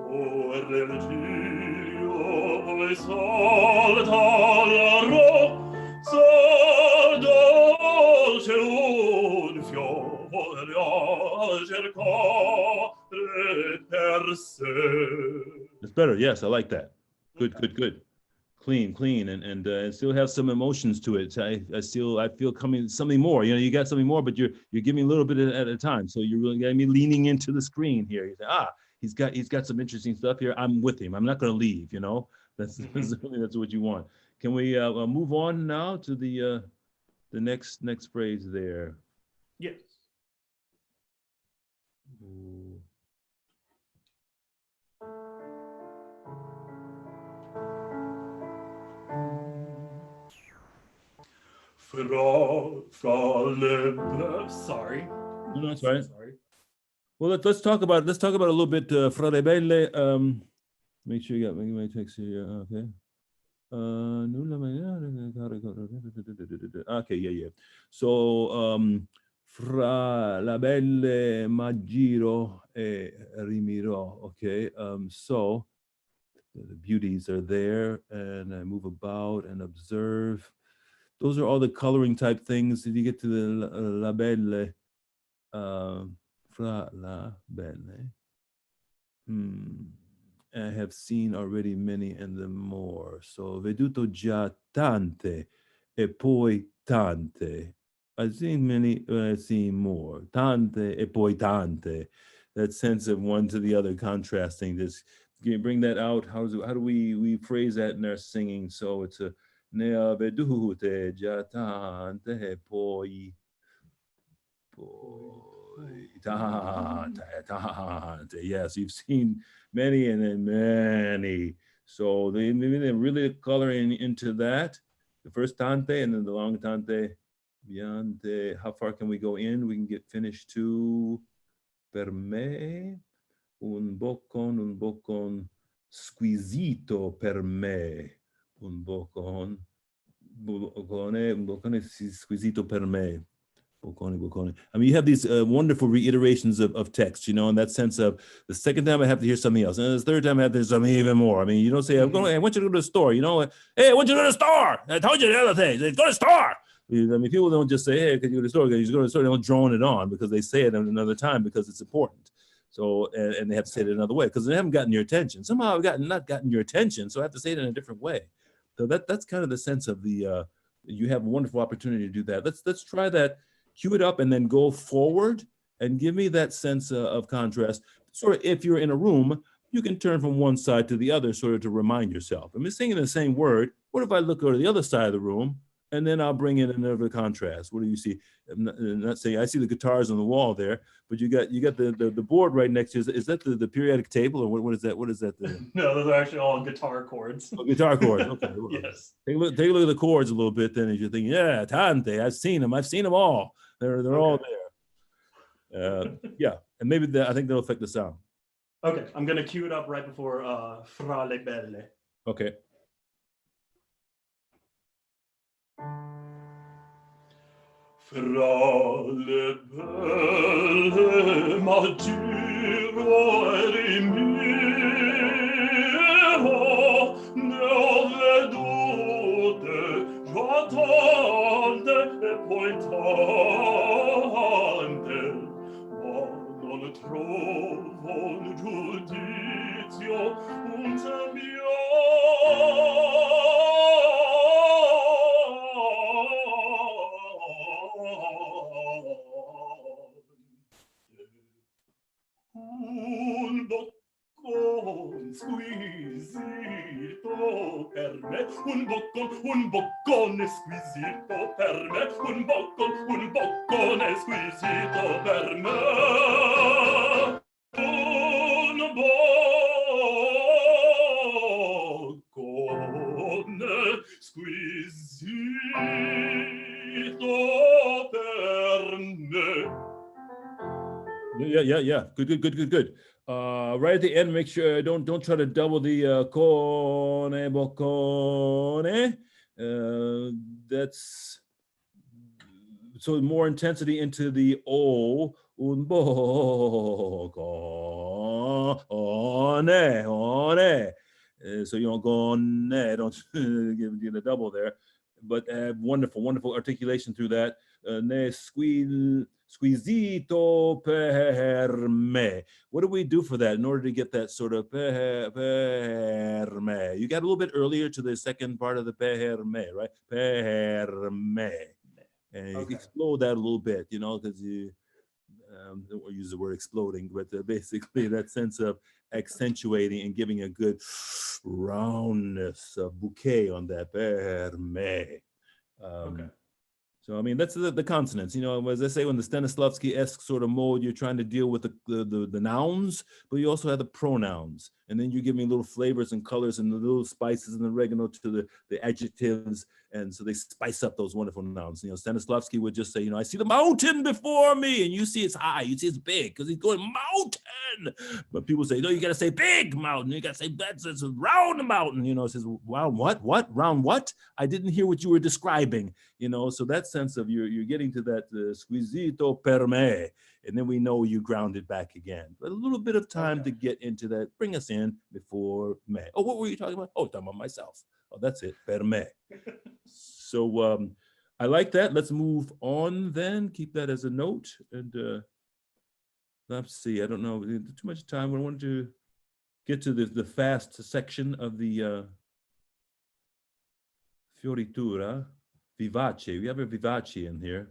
Correr Giglio, poi salta la rozza, dolce un fiore a cercare per sé. It's better, yes, I like that. Good, good, good. Clean, clean, and it still has some emotions to it. I feel coming something more. You know, you got something more, but you're giving a little bit at a time. So you're really getting me leaning into the screen here. You say, he's got some interesting stuff here. I'm with him. I'm not going to leave. You know, that's what you want. Can we move on now to the next phrase there? Yes. Ooh. Sorry. No, that's right. Sorry. Well, let's talk about a little bit Fra le Belle. Make sure you got my text here. Okay. Okay, yeah. So Fra la Belle Maggiro e Rimiro. Okay. So the beauties are there, and I move about and observe. Those are all the coloring type things. Did you get to the la Belle? Fra la Belle. I have seen already many and the more. So veduto già tante e poi tante. I've seen many, I've seen more. Tante e poi tante. That sense of one to the other contrasting. Just can you bring that out? How do we phrase that in our singing? So it's a ne ho vedute già tante e poi yes, you've seen many and then many. So they're really coloring into that. The first tante and then the long tante. Biante. How far can we go in? We can get finished to per me un boccon squisito per me. Un boccone squisito per me. Boccone. I mean, you have these wonderful reiterations of text, you know, in that sense of the second time I have to hear something else, and the third time I have to hear something even more. I mean, you don't say, I want you to go to the store, you know, hey, I want you to go to the store. I told you the other thing, go to the store. I mean, people don't just say, hey, can you go to the store? Can you go to the store? They don't drone it on because they say it another time because it's important. So, and they have to say it another way because they haven't gotten your attention. Somehow I've not gotten your attention, so I have to say it in a different way. So that's kind of the sense of the, you have a wonderful opportunity to do that. Let's try that. Cue it up and then go forward and give me that sense of contrast. Sort of if you're in a room, you can turn from one side to the other sort of to remind yourself. I'm singing the same word. What if I look over to the other side of the room and then I'll bring in another contrast? What do you see? I'm not saying I see the guitars on the wall there, but you got the board right next to you. Is that the periodic table or what is that? What is that? No, those are actually all guitar chords. Oh, guitar chords. Okay. Well, Yes. Take a look at the chords a little bit then as you're thinking, yeah, tante, I've seen them all. They're all there. Yeah, and maybe I think that'll affect the sound. Okay, I'm gonna cue it up right before Fra le Belle. Okay. Fra le belle Maggiro e Rimiro ne ho vedute già tante e poi tante, ma non trovo un giudizio, un temio. Un boccone squisito per me, un boccone squisito per me, un boccone squisito per me, un boccone squisito per me. Yeah. Good. Right at the end, make sure don't try to double the cone boccone. That's so more intensity into the O. Un boccone. So you don't go on, don't give the double there, but wonderful articulation through that. Ne squisito per me. What do we do for that in order to get that sort of per me? You got a little bit earlier to the second part of the per me, right? Per me. And you explode that a little bit, you know, because you don't use the word exploding, but basically that sense of accentuating and giving a good roundness, a bouquet on that per me. So, I mean, that's the consonants, you know, as I say, when the Stanislavski-esque sort of mode, you're trying to deal with the nouns, but you also have the pronouns. And then you give me little flavors and colors and the little spices and the oregano to the adjectives. And so they spice up those wonderful nouns. You know, Stanislavski would just say, you know, I see the mountain before me, and you see it's high, you see it's big, because he's going mountain. But people say, no, you got to say big mountain. You got to say that's a round mountain. You know, it says, wow, what, round what? I didn't hear what you were describing. You know, so that sense of you're getting to that squisito per me, and then we know you grounded back again. But a little bit of time to get into that. Bring us in before me. Oh, what were you talking about? Oh, talking about myself. Oh, that's it, per me. So I like that. Let's move on then. Keep that as a note. And let's see, I don't know, too much time. I wanted to get to the fast section of the fioritura. Vivace, we have a vivace in here.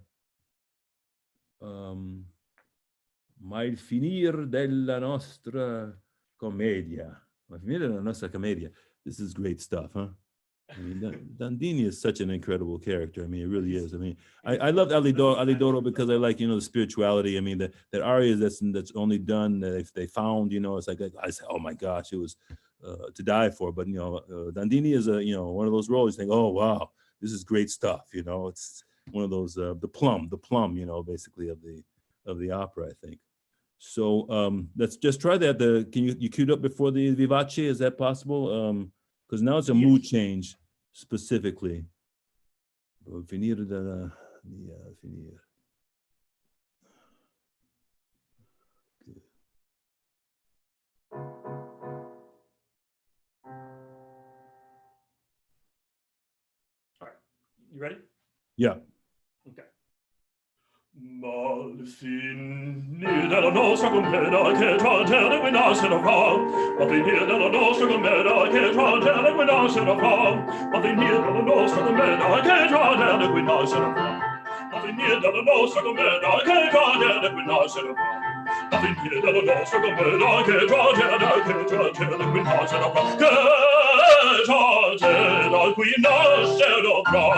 Ma il finir della nostra commedia. Ma il finir della nostra commedia. This is great stuff, huh? I mean, Dandini is such an incredible character. I mean, it really is. I mean, I love Alidoro because I like, you know, the spirituality. I mean, that aria that's only done, they found, you know, it's like, I say, oh my gosh, it was to die for. But, you know, Dandini is you know, one of those roles you think, oh, wow, this is great stuff. You know, it's one of those, the plum, you know, basically of the opera, I think. So let's just try that. Can you queued up before the Vivace? Is that possible? Because now it's a mood change specifically. Finire della finire. All right, you ready? Yeah. Okay. Ma il finire della nostra commedia che tra te qui nascerà fra, ma finire della nostra commedia che tra te qui nascerà fra, ma finire della nostra commedia che tra te qui nascerà fra, ma finire della nostra commedia che tra te qui nascerà fra, ma finire della nostra commedia che tra te qui nascerà fra, che tra te qui nascerà fra.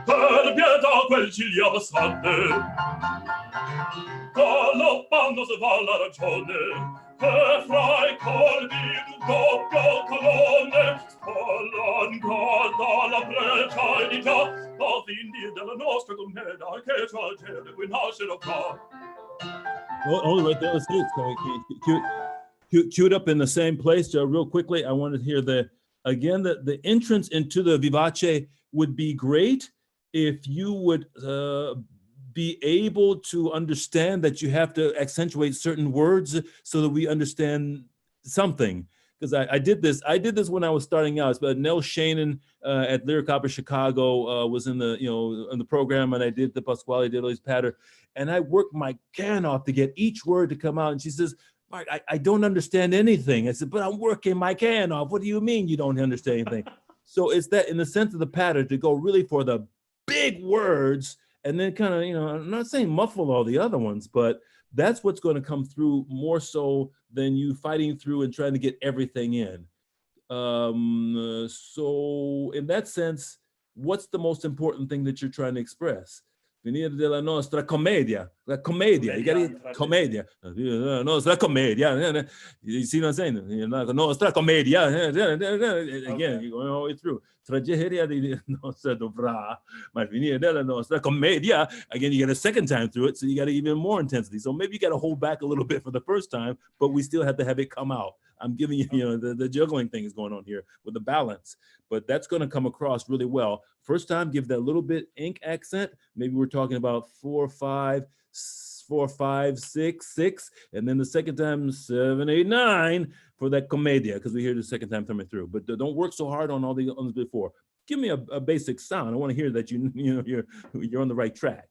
Per pietà quel ciglia passante, galoppando si fa la ragione, che fra i colpi d'un doppio colonne spallan calda la breccia di già, la finire della nostra commedia che tragede qui nascerà fra. Oh, right there. Let's see. Cue it up in the same place, real quickly. I wanted to hear the entrance into the Vivace would be great if you would be able to understand that you have to accentuate certain words so that we understand something. Because I did this when I was starting out. But Nell Shannon at Lyric Opera Chicago was in the program, and I did the Pasquale de Lois patter, and I worked my can off to get each word to come out. And she says, Mark, I don't understand anything. I said, but I'm working my can off. What do you mean you don't understand anything? So it's that in the sense of the pattern to go really for the big words and then kind of, I'm not saying muffle all the other ones, but that's what's going to come through more so than you fighting through and trying to get everything in. So in that sense, what's the most important thing that you're trying to express? Venire della nostra commedia, la commedia, you got to commedia, nostra commedia. You see what I'm saying? Nostra commedia. Again, you're going all the way through. Tragedia di nostra dovrà, ma venire della nostra commedia. Again, you get a second time through it, so you got even more intensity. So maybe you got to hold back a little bit for the first time, but we still have to have it come out. I'm giving you, the juggling thing is going on here with the balance, but that's going to come across really well. First time, give that little bit ink accent. Maybe we're talking about 4, 5, 6, 6, and then the second time 7, 8, 9 for that commedia, because we hear the second time coming through. But don't work so hard on all the others before. Give me a basic sound. I want to hear that you're on the right track.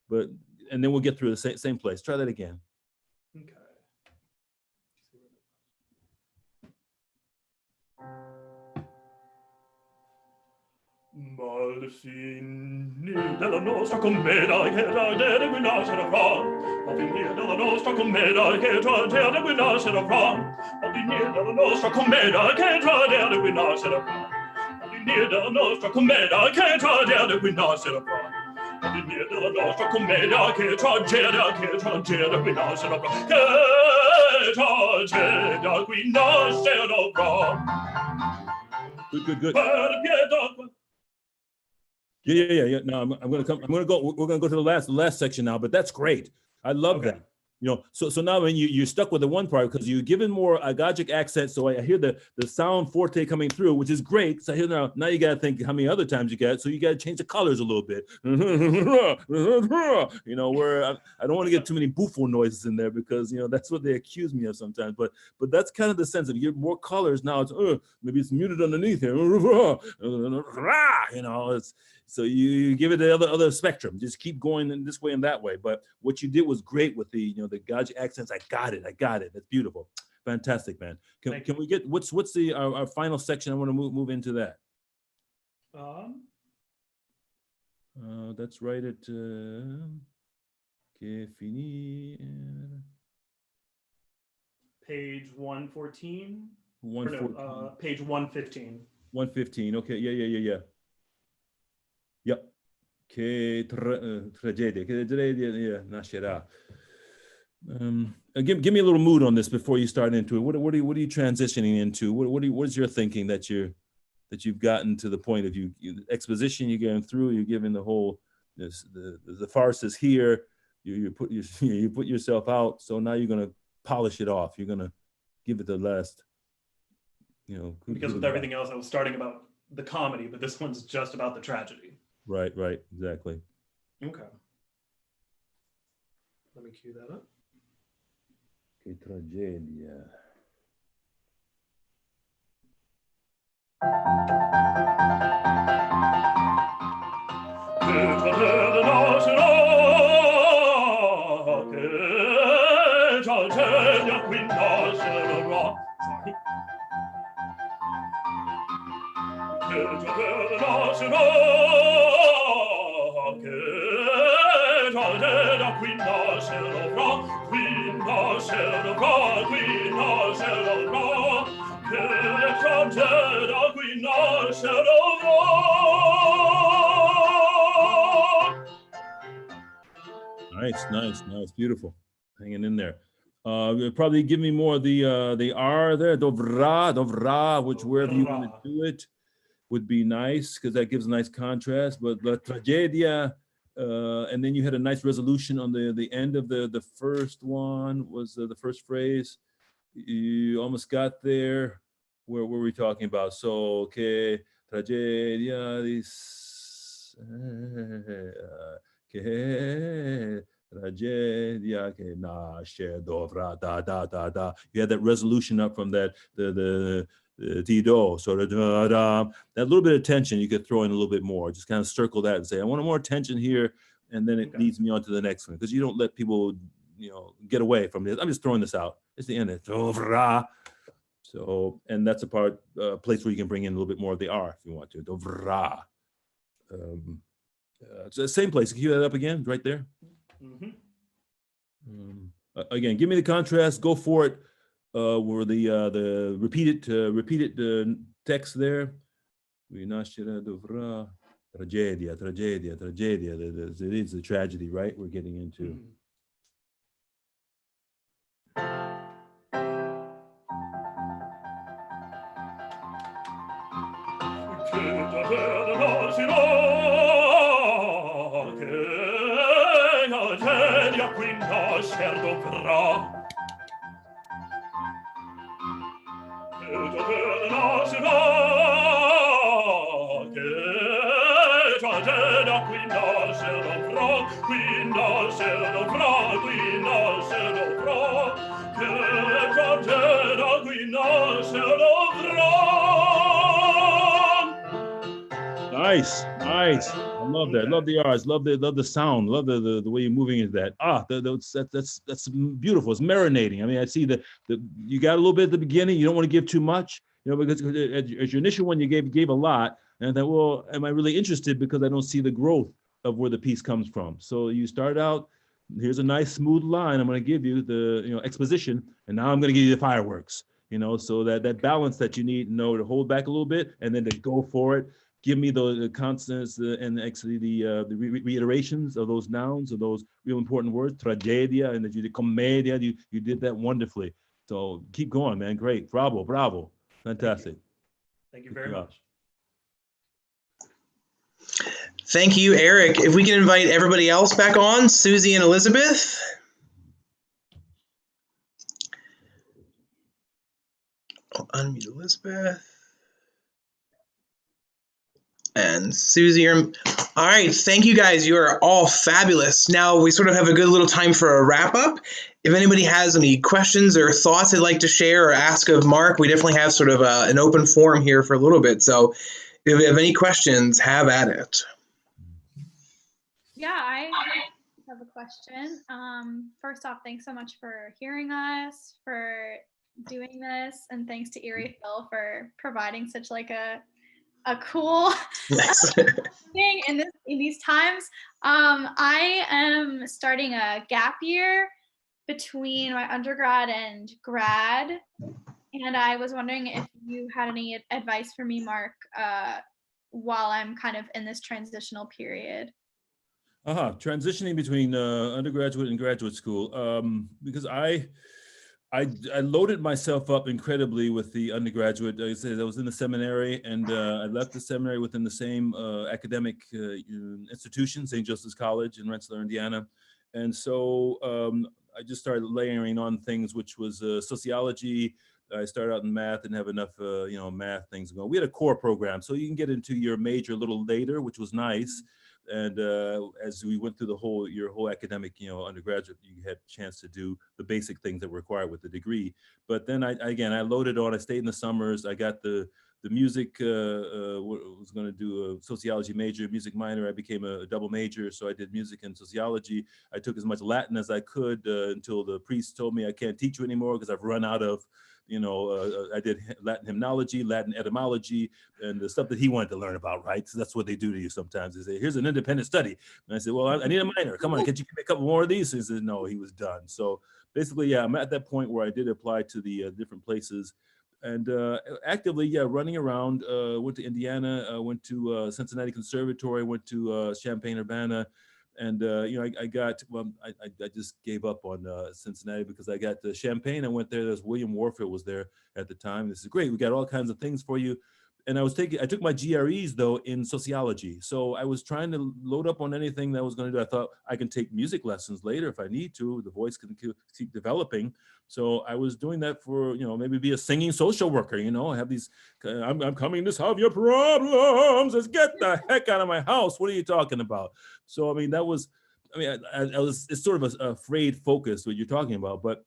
And then we'll get through the same place. Try that again. Okay. Ma il finire della nostra commedia che tragede qui nascerà fra, ma finire della nostra commedia che tragede qui nascerà fra, ma finire della nostra commedia che tragede qui nascerà fra, ma finire della nostra commedia che tragede qui nascerà fra, ma finire della nostra commedia che tragede qui nascerà fra, che tragede qui nascerà fra. Good. Per pietà Yeah. No, I'm gonna come. I'm gonna go. We're gonna go to the last section now. But that's great. I love Okay. that. You know, so now when you're stuck with the one part because you're given more agagic accent. So I hear the sound forte coming through, which is great. So I hear now you got to think how many other times you got. So you got to change the colors a little bit. You know, where I don't want to get too many buffo noises in there because, you know, that's what they accuse me of sometimes. But that's kind of the sense of you get more colors now. It's maybe it's muted underneath here. You know, it's. So you give it the other spectrum. Just keep going in this way and that way. But what you did was great with the, you know, the Gaji accents. I got it. That's beautiful. Fantastic, man. Can we get what's the our final section? I want to move into that. That's right at que fini. Page 114. 114. No, page 115. 115. Okay. Yeah. Yep. Che tragedia nascerà. Give me a little mood on this before you start into it. What are you transitioning into? What is your thinking that you've gotten to the point of you exposition you're going through? You're giving the whole the farce is here. You put yourself out. So now you're gonna polish it off. You're gonna give it the last. You know, because with everything else, I was starting about the comedy, but this one's just about the tragedy. Right, exactly. Okay. Let me cue that up. Che tragedia. Nice, beautiful. Hanging in there. Probably give me more of the R there, dovra, which wherever you want to do it would be nice because that gives a nice contrast. But la tragedia, and then you had a nice resolution on the end of the first one was the first phrase. You almost got there. Where were we talking about? So, okay, tragedia, this. Che tragedia che nasce dovrà da. You had that resolution up from that the do, so that little bit of tension you could throw in a little bit more. Just kind of circle that and say, I want more tension here, and then it leads me on to the next one because you don't let people, you know, get away from this. I'm just throwing this out. It's the end of dovrà. So, and that's a place where you can bring in a little bit more of the R if you want to. Dovrà. It's the same place. Cue that up again, right there. Again, give me the contrast. Go for it. Where the repeated text there. We nascerà dovrà. Tragedia. It is the tragedy, right? We're getting into. Nice. I love that. Love the R's. Love the sound. Love the way you're moving into that. That's beautiful. It's marinating. I mean, I see that you got a little bit at the beginning. You don't want to give too much, you know, because as your initial one you gave a lot, and I thought, well, am I really interested because I don't see the growth of where the piece comes from. So you start out. Here's a nice smooth line. I'm going to give you the exposition, and now I'm going to give you the fireworks. You know, so that balance that you need, to hold back a little bit, and then to go for it. Give me the consonants and actually the reiterations of those nouns, of those real important words. Tragedia, and that you did commedia. You did that wonderfully. So keep going, man. Great. Bravo. Fantastic. Thank you very much. Thank you, Eric. If we can invite everybody else back on, Susie and Elizabeth. I'll unmute Elizabeth. And Susie, all right, thank you guys. You are all fabulous. Now we sort of have a good little time for a wrap up. If anybody has any questions or thoughts they'd like to share or ask of Mark, we definitely have sort of an open forum here for a little bit. So if you have any questions, have at it. Yeah, I have a question. First off, thanks so much for hearing us, for doing this, and thanks to Erie Phil for providing such like a cool thing in these times. I am starting a gap year between my undergrad and grad, and I was wondering if you had any advice for me, Mark, while I'm kind of in this transitional period. Transitioning between undergraduate and graduate school, because I loaded myself up incredibly with the undergraduate. Like I said, I was in the seminary, and I left the seminary within the same academic institution, St. Joseph's College in Rensselaer, Indiana. And so I just started layering on things, which was sociology. I started out in math, didn't have enough, math things going. We had a core program, so you can get into your major a little later, which was nice. And as we went through your whole academic, undergraduate, you had a chance to do the basic things that were required with the degree. But then I loaded on. I stayed in the summers. I got the music. Was going to do a sociology major, music minor. I became a double major, so I did music and sociology. I took as much Latin as I could until the priest told me I can't teach you anymore because I've run out of. I did Latin hymnology, Latin etymology, and the stuff that he wanted to learn about, right? So that's what they do to you sometimes. They say, here's an independent study. And I said, well, I need a minor. Come on, can you give me a couple more of these? He said, no, he was done. So basically, yeah, I'm at that point where I did apply to the different places and actively, running around, went to Indiana, went to Cincinnati Conservatory, went to Champaign-Urbana. And I just gave up on Cincinnati because I got to Champaign. I went there. There's William Warfield was there at the time. This is great. We got all kinds of things for you. And I took my GREs though in sociology. So I was trying to load up on anything that I was going to do. I thought I can take music lessons later if I need to. The voice can keep developing. So I was doing that for, maybe be a singing social worker, I have these, I'm coming to solve your problems. Let's get the heck out of my house. What are you talking about? So, I mean, it's sort of a frayed focus what you're talking about. But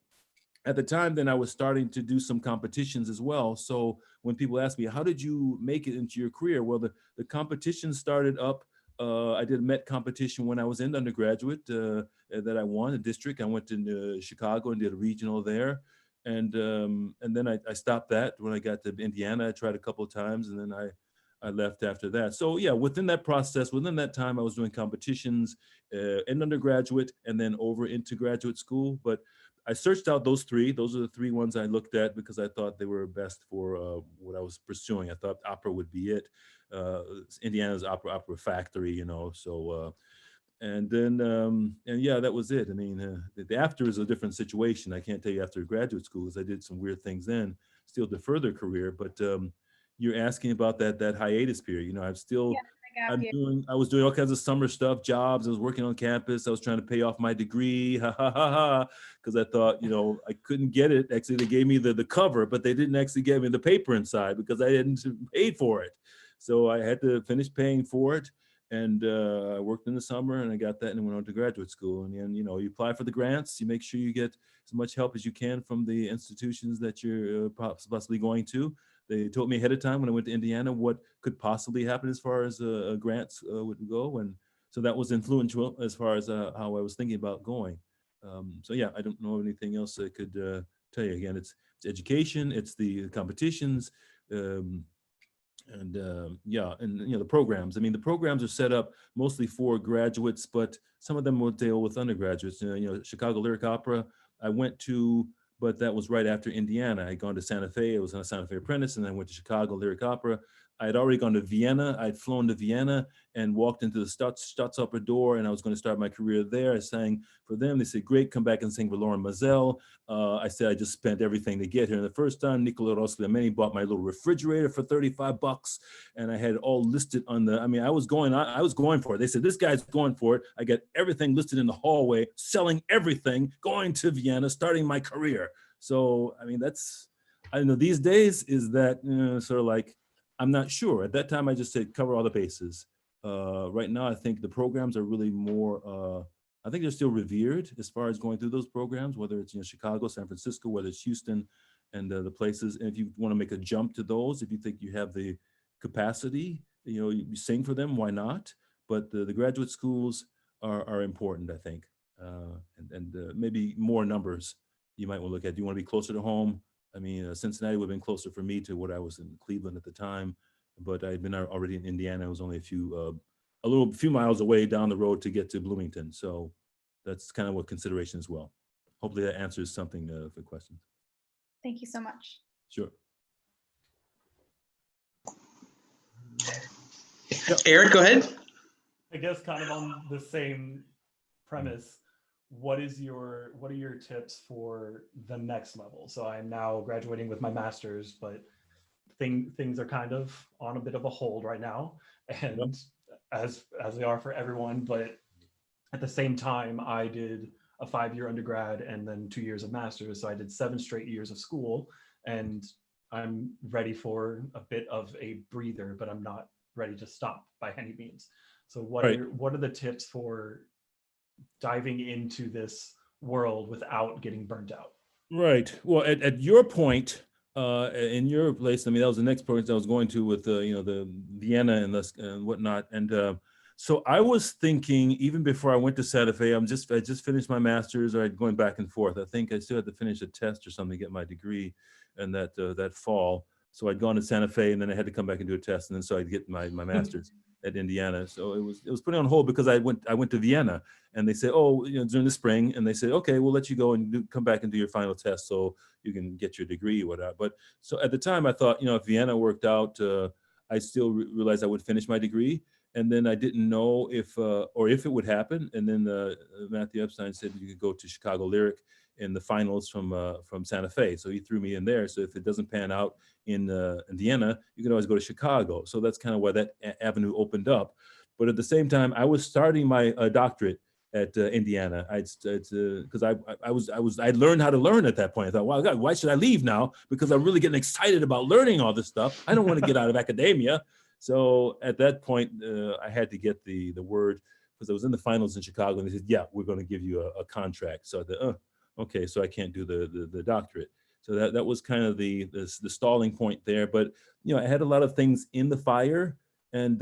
at the time, then I was starting to do some competitions as well. So when people ask me, how did you make it into your career? Well, the competition started up. I did a Met competition when I was in undergraduate that I won a district. I went to Chicago and did a regional there. And then I stopped that when I got to Indiana. I tried a couple of times and then I left after that. So yeah, within that process, within that time, I was doing competitions in undergraduate and then over into graduate school. But I searched out those three. Those are the three ones I looked at because I thought they were best for what I was pursuing. I thought opera would be it. Indiana's opera factory, so and then and yeah, that was it. I mean, the after is a different situation. I can't tell you after graduate school because I did some weird things then, still to further career. But you're asking about that hiatus period. I was doing all kinds of summer stuff, jobs. I was working on campus. I was trying to pay off my degree, because I thought, I couldn't get it. Actually, they gave me the cover, but they didn't actually give me the paper inside because I hadn't paid for it. So I had to finish paying for it. And I worked in the summer and I got that and went on to graduate school. And then, you apply for the grants, you make sure you get as much help as you can from the institutions that you're possibly going to. They told me ahead of time when I went to Indiana what could possibly happen as far as grants would go. And so that was influential as far as how I was thinking about going. So yeah, I don't know anything else I could tell you. Again, it's education, it's the competitions, and the programs. I mean, the programs are set up mostly for graduates, but some of them will deal with undergraduates. Chicago Lyric Opera, I went to, but that was right after Indiana. I had gone to Santa Fe. I was on a Santa Fe apprentice, and then I went to Chicago Lyric Opera. I had already gone to Vienna. I'd flown to Vienna and walked into the Staatsoper door, and I was going to start my career there. I sang for them. They said, great, come back and sing for Lauren Mazel. I said, I just spent everything to get here. And the first time, Nicola Rosliameni bought my little refrigerator for $35, and I had it all listed on the, I mean, I was going for it. They said, this guy's going for it. I got everything listed in the hallway, selling everything, going to Vienna, starting my career. So, I mean, that's, I know these days is that sort of like, I'm not sure. At that time, I just said cover all the bases. Right now, I think the programs are really more, I think they're still revered as far as going through those programs, whether it's Chicago, San Francisco, whether it's Houston and the places. And if you want to make a jump to those, if you think you have the capacity, you sing for them, why not? But the graduate schools are important, I think. And maybe more numbers you might want to look at. Do you want to be closer to home? I mean, Cincinnati would have been closer for me to what I was in Cleveland at the time, but I had been already in Indiana. It was only a few miles away down the road to get to Bloomington. So that's kind of what consideration as well. Hopefully that answers something for questions. Thank you so much. Sure. Eric, go ahead. I guess kind of on the same premise, what are your tips for the next level? So I'm now graduating with my master's, but things are kind of on a bit of a hold right now, and as they are for everyone. But at the same time, I did a 5-year undergrad and then 2 years of master's, so I did 7 straight years of school, and I'm ready for a bit of a breather, but I'm not ready to stop by any means. So what are the tips for diving into this world without getting burnt out? Right. Well, at your point, in your place, I mean, that was the next point I was going to with the Vienna and whatnot. And so I was thinking, even before I went to Santa Fe, I just finished my master's, or I'd going back and forth. I think I still had to finish a test or something to get my degree, and that fall. So I'd gone to Santa Fe, and then I had to come back and do a test, and then so I'd get my master's at Indiana. So it was put on hold because I went to Vienna, and they said, oh, during the spring, and they said, okay, we'll let you go and come back and do your final test so you can get your degree or whatever. But so at the time I thought, if Vienna worked out, I still realized I would finish my degree. And then I didn't know if it would happen. And then Matthew Epstein said you could go to Chicago Lyric in the finals from Santa Fe. So he threw me in there. So if it doesn't pan out in Vienna, you can always go to Chicago. So that's kind of why that avenue opened up. But at the same time, I was starting my doctorate at Indiana. Because I'd learned how to learn at that point. I thought, well, God, why should I leave now? Because I'm really getting excited about learning all this stuff. I don't want to get out of academia. So at that point, I had to get the word, because I was in the finals in Chicago, and they said, yeah, we're going to give you a contract. So I thought, okay, so I can't do the doctorate. So that was kind of the stalling point there. But I had a lot of things in the fire, and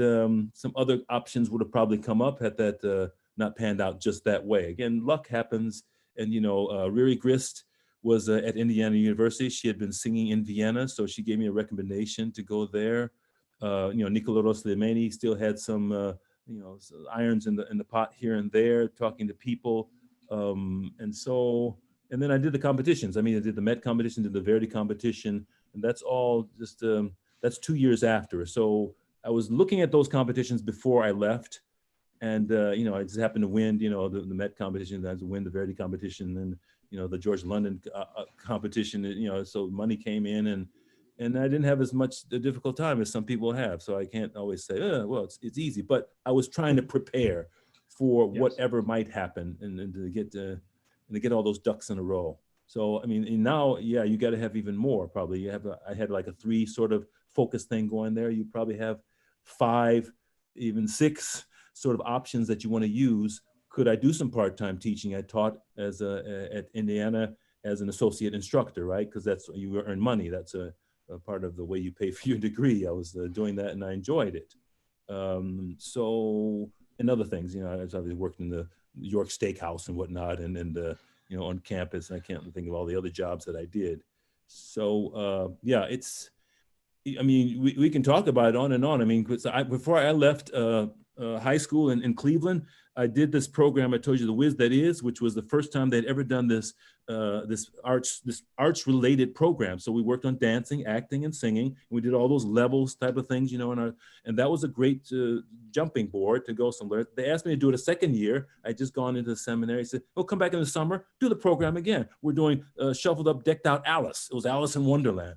some other options would have probably come up had that not panned out just that way. Again, luck happens. And Riri Grist was at Indiana University. She had been singing in Vienna, so she gave me a recommendation to go there. Nicola Rosliameni still had some irons in the pot here and there, talking to people. And then I did the competitions. I mean, I did the Met competition, did the Verdi competition, and that's all just, that's 2 years after. So I was looking at those competitions before I left. And, I just happened to win, the Met competition, I had to win the Verdi competition, and, the George London competition, so money came in, and I didn't have as much a difficult time as some people have. So I can't always say, well, it's easy, but I was trying to prepare for whatever might happen and to get all those ducks in a row. So, I mean, now, yeah, you got to have even more probably. I had like a 3 sort of focus thing going there. You probably have 5, even 6 sort of options that you want to use. Could I do some part-time teaching? I taught at Indiana as an associate instructor, right? Because that's, you earn money. That's a part of the way you pay for your degree. I was doing that and I enjoyed it. So, and other things, I was obviously working in the New York Steakhouse and whatnot, and on campus, and I can't think of all the other jobs that I did. So, yeah, I mean, we can talk about it on and on. I mean, before I left high school in Cleveland, I did this program I told you, the Whiz That Is, which was the first time they'd ever done this this arts related program. So we worked on dancing, acting, and singing. And we did all those levels type of things, you know, and that was a great jumping board to go somewhere. They asked me to do it a second year. I just gone into the seminary. Said, "Oh, come back in the summer, do the program again." We're doing Shuffled Up, Decked Out Alice. It was Alice in Wonderland.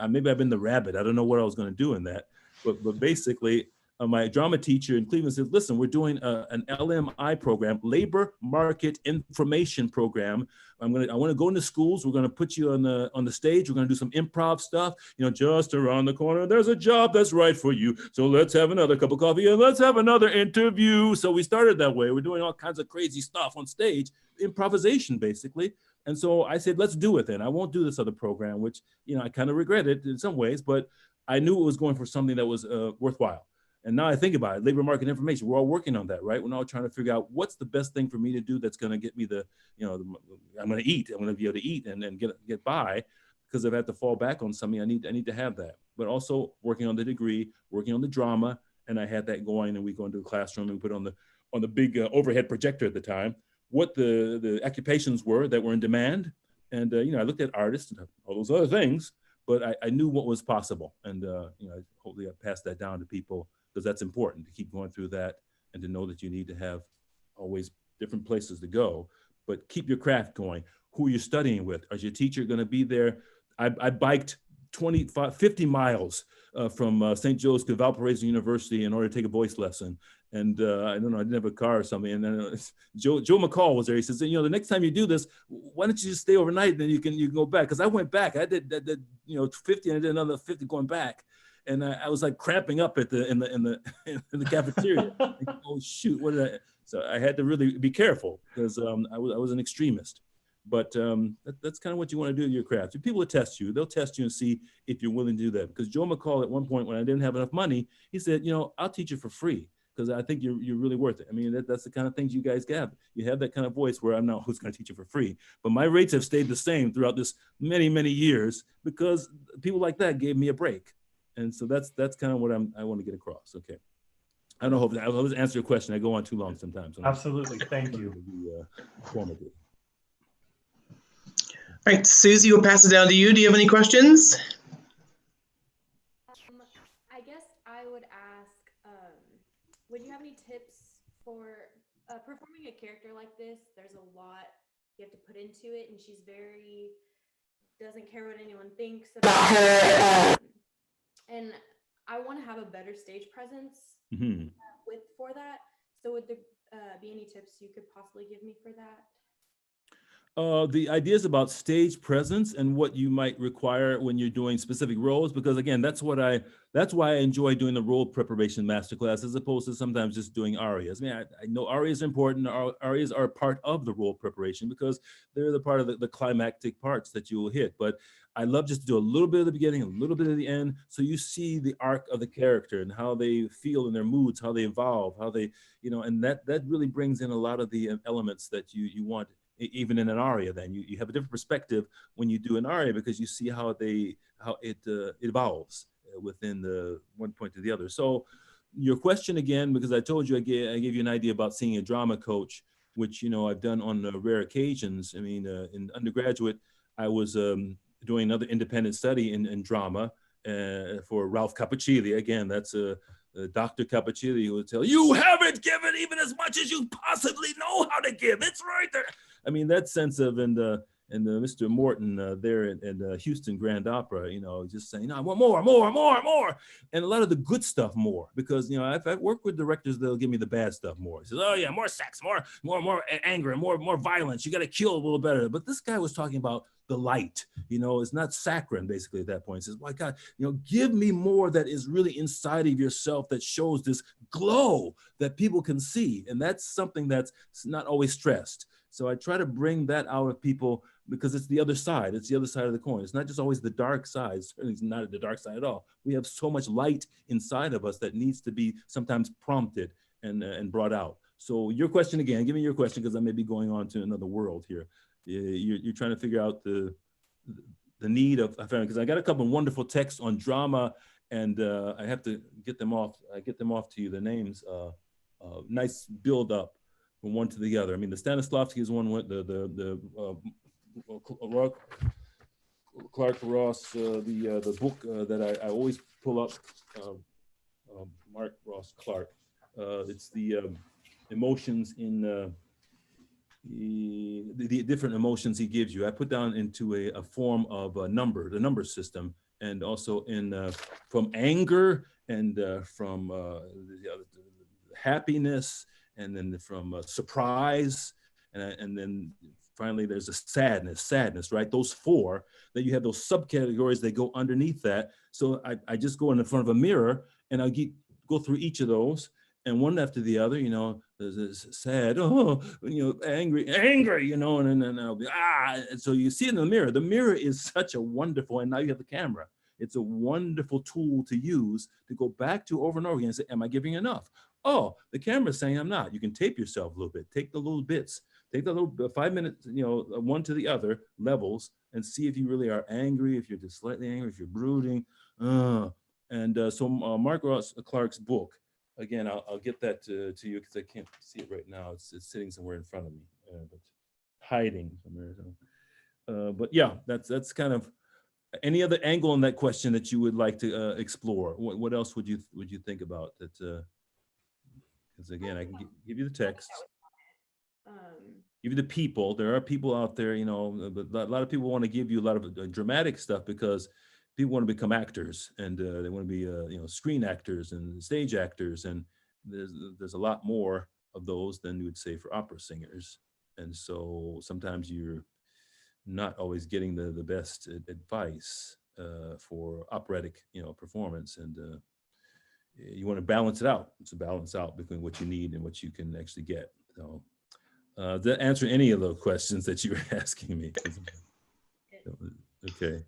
Maybe I've been the rabbit. I don't know what I was going to do in that, but basically. My drama teacher in Cleveland said, "Listen, we're doing an LMI program, labor market information program. I want to go into schools. We're going to put you on the stage. We're going to do some improv stuff. You know, just around the corner, there's a job that's right for you. So let's have another cup of coffee and let's have another interview." So we started that way. We're doing all kinds of crazy stuff on stage, improvisation basically. And so I said, "Let's do it then. I won't do this other program," which, you know, I kind of regret it in some ways, but I knew it was going for something that was worthwhile. And now I think about it, labor market information, we're all working on that, right? We're all trying to figure out what's the best thing for me to do that's going to get me the, you know, I'm going to eat. I'm going to be able to eat and get by, because if I have to fall back on something, I need to have that. But also working on the degree, working on the drama, and I had that going. And we go into the classroom and put on the big overhead projector at the time what the occupations were that were in demand. And you know, I looked at artists and all those other things, but I knew what was possible. And you know, hopefully I passed that down to people, because that's important to keep going through that and to know that you need to have always different places to go, but keep your craft going. Who are you studying with? Is your teacher going to be there? I biked 50 miles from St. Joe's to Valparaiso University in order to take a voice lesson. And I don't know, I didn't have a car or something. And then Joe McCall was there. He says, "You know, the next time you do this, why don't you just stay overnight? Then you can go back." Because I went back. I did you know, 50 and I did another 50 going back. And I was like cramping up in the cafeteria. Oh shoot! What did I? So I had to really be careful, because I was an extremist. But that's kind of what you want to do in your craft. If people will test you, they'll test you and see if you're willing to do that. Because Joe McCall, at one point when I didn't have enough money, he said, "You know, I'll teach you for free, because I think you're really worth it." I mean, that's the kind of things you guys have. You have that kind of voice where I'm not who's going to teach you for free. But my rates have stayed the same throughout this many years, because people like that gave me a break. And so that's kind of what I want to get across. Okay. I don't know if I was answer your question. I go on too long sometimes. Absolutely. Thank you. Formative. All right, Susie, we'll pass it down to you. Do you have any questions? I guess I would ask, would you have any tips for performing a character like this? There's a lot you have to put into it, and she's doesn't care what anyone thinks about her. And I want to have a better stage presence for that. So would there be any tips you could possibly give me for that? The ideas about stage presence and what you might require when you're doing specific roles, because again, that's why I enjoy doing the role preparation masterclass, as opposed to sometimes just doing arias. I mean, I know arias are important. Arias are part of the role preparation, because they're the part of the climactic parts that you will hit. But I love just to do a little bit of the beginning, a little bit of the end, so you see the arc of the character and how they feel in their moods, how they evolve, how they, you know, and that really brings in a lot of the elements that you want. Even in an aria, then you have a different perspective when you do an aria, because you see how it evolves within the one point to the other. So your question again, because I told you I gave you an idea about seeing a drama coach, which, you know, I've done on rare occasions. I mean, in undergraduate, I was doing another independent study in drama for Ralph Cappuccilli. Again, that's Dr. Cappuccilli, who would tell you haven't given even as much as you possibly know how to give. It's right there. I mean, that sense of, and Mr. Morton there in Houston Grand Opera, you know, just saying, "No, I want more. And a lot of the good stuff more, because, you know, if I work with directors, they'll give me the bad stuff more. He says, "Oh yeah, more sex, more anger, more violence. You got to kill a little better." But this guy was talking about the light, you know, it's not saccharine basically at that point. He says, "My God, you know, give me more that is really inside of yourself, that shows this glow that people can see." And that's something that's not always stressed. So I try to bring that out of people, because it's the other side. It's the other side of the coin. It's not just always the dark side. It's certainly not the dark side at all. We have so much light inside of us that needs to be sometimes prompted and brought out. So your question again, give me your question, because I may be going on to another world here. You're trying to figure out the need of, because I got a couple of wonderful texts on drama, and I have to get them off. I get them off to you, the names. nice build up from one to the other. I mean, the Stanislavski is one, Clark Ross, the book that I always pull up, Mark Ross Clark. It's the emotions in the different emotions he gives you. I put down into a form of a number, the number system, and also in from anger and from happiness, and then from surprise, and then finally there's a sadness, right? Those four, that you have those subcategories that go underneath that. So I just go in the front of a mirror and I'll go through each of those, and one after the other, you know, there's sad, angry, you know, and then I'll be, and so you see it in the mirror. The mirror is such a wonderful, and now you have the camera. It's a wonderful tool to use to go back to over and over again and say, am I giving enough? Oh, the camera's saying I'm not. You can tape yourself a little bit, take the little bits, take the little 5 minutes, you know, one to the other levels, and see if you really are angry, if you're just slightly angry, if you're brooding. So Mark Ross Clark's book, again, I'll get that to you because I can't see it right now. It's sitting somewhere in front of me, but hiding somewhere. But yeah, that's kind of any other angle on that question that you would like to explore. What else would you think about that? Because again, I can give you the text, give you the people. There are people out there, you know, but a lot of people want to give you a lot of dramatic stuff because people want to become actors, and they want to be you know, screen actors and stage actors, and there's a lot more of those than you would say for opera singers. And so sometimes you're not always getting the best advice for operatic, you know, performance, and you want to balance it out. It's a balance out between what you need and what you can actually get. So does that answer any of those questions that you were asking me? Okay.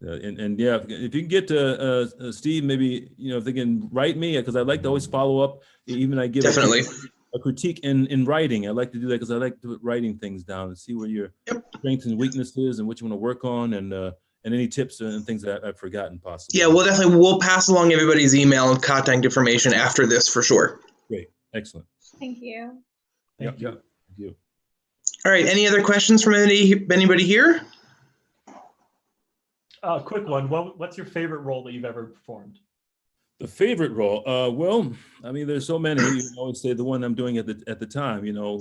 And yeah, if you can get to Steve, maybe, you know, if they can write me, because I like to always follow up. Even I give Definitely a critique in writing. I like to do that because I like to writing things down and see where your strengths and weaknesses and what you want to work on, and any tips and things that I've forgotten possibly. Yeah, we'll pass along everybody's email and contact information after this for sure. Great, excellent. Thank you. Thank you. All right, any other questions from anybody here? Quick one. What's your favorite role that you've ever performed? The favorite role? Well, I mean, there's so many. You can always say the one I'm doing at the time. You know,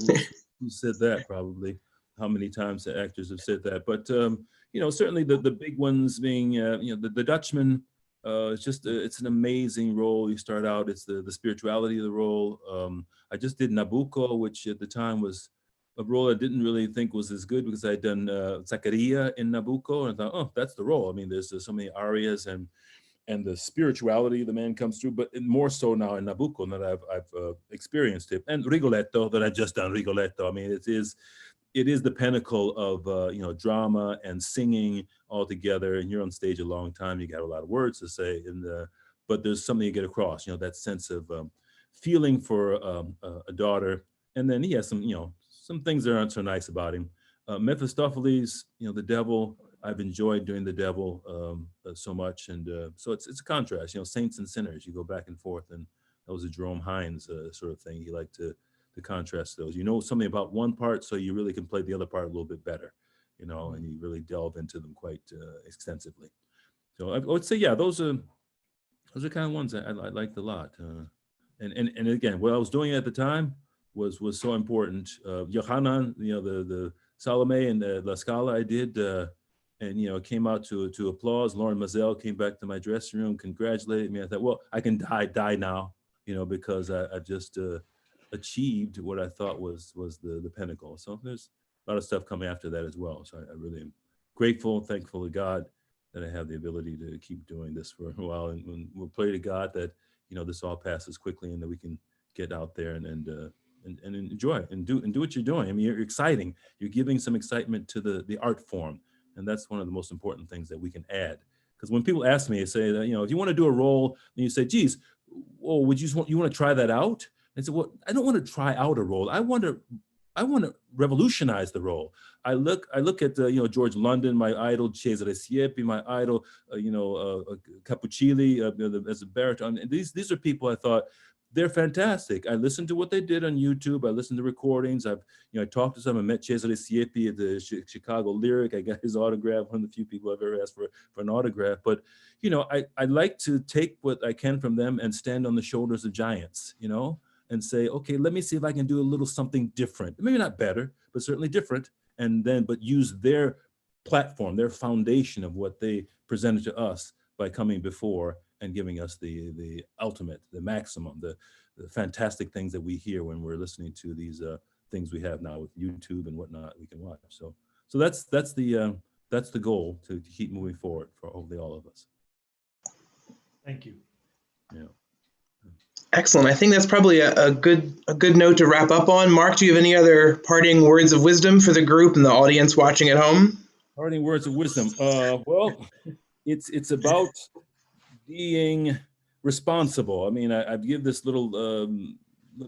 who said that? Probably. How many times the actors have said that? But you know, certainly the big ones being you know, the Dutchman. It's just it's an amazing role. You start out, it's the spirituality of the role. I just did Nabucco, which at the time was a role I didn't really think was as good because I'd done Zaccaria in Nabucco, and I thought, oh, that's the role. I mean, there's so many arias and the spirituality of the man comes through, but more so now in Nabucco that I've experienced it. And Rigoletto, that I've just done Rigoletto. I mean, it is the pinnacle of you know, drama and singing all together. And you're on stage a long time. You got a lot of words to say, but there's something you get across. You know, that sense of feeling for a daughter. And then he has some, you know, some things that aren't so nice about him. Mephistopheles, you know, the devil. I've enjoyed doing the devil so much, and so it's a contrast. You know, saints and sinners. You go back and forth, and that was a Jerome Hines sort of thing. He liked to contrast those. You know something about one part, so you really can play the other part a little bit better. You know, and you really delve into them quite extensively. So I would say, yeah, those are kind of ones I liked a lot. And again, what I was doing at the time was so important. Yohanan, you know, the Salome and La Scala I did. And, you know, it came out to applause. Lauren Mazel came back to my dressing room, congratulated me. I thought, well, I can die now, you know, because I've just achieved what I thought was the pinnacle. So there's a lot of stuff coming after that as well. So I really am grateful, thankful to God that I have the ability to keep doing this for a while. And we'll pray to God that, you know, this all passes quickly and that we can get out there and enjoy and do what you're doing. I mean, you're exciting. You're giving some excitement to the art form. And that's one of the most important things that we can add. Because when people ask me, they say that, you know, if you want to do a role, and you say, geez, oh, you want to try that out? And I said, well, I don't want to try out a role. I want to revolutionize the role. I look at you know, George London, my idol, Cesare Siepi, my idol, you know, Cappuccilli as a baritone. And these are people I thought they're fantastic. I listened to what they did on YouTube. I listened to recordings. I talked to some. I met Cesare Siepi at the Chicago Lyric. I got his autograph, one of the few people I've ever asked for an autograph. But, I like to take what I can from them and stand on the shoulders of giants, and say, okay, let me see if I can do a little something different. Maybe not better, but certainly different. But use their platform, their foundation of what they presented to us by coming before and giving us the ultimate, the maximum, the fantastic things that we hear when we're listening to these things we have now with YouTube and whatnot we can watch. So that's the goal, to keep moving forward for hopefully all of us. Thank you. Yeah. Excellent. I think that's probably a good note to wrap up on. Mark, do you have any other parting words of wisdom for the group and the audience watching at home? Parting words of wisdom. Well, it's about being responsible. I mean, I give this little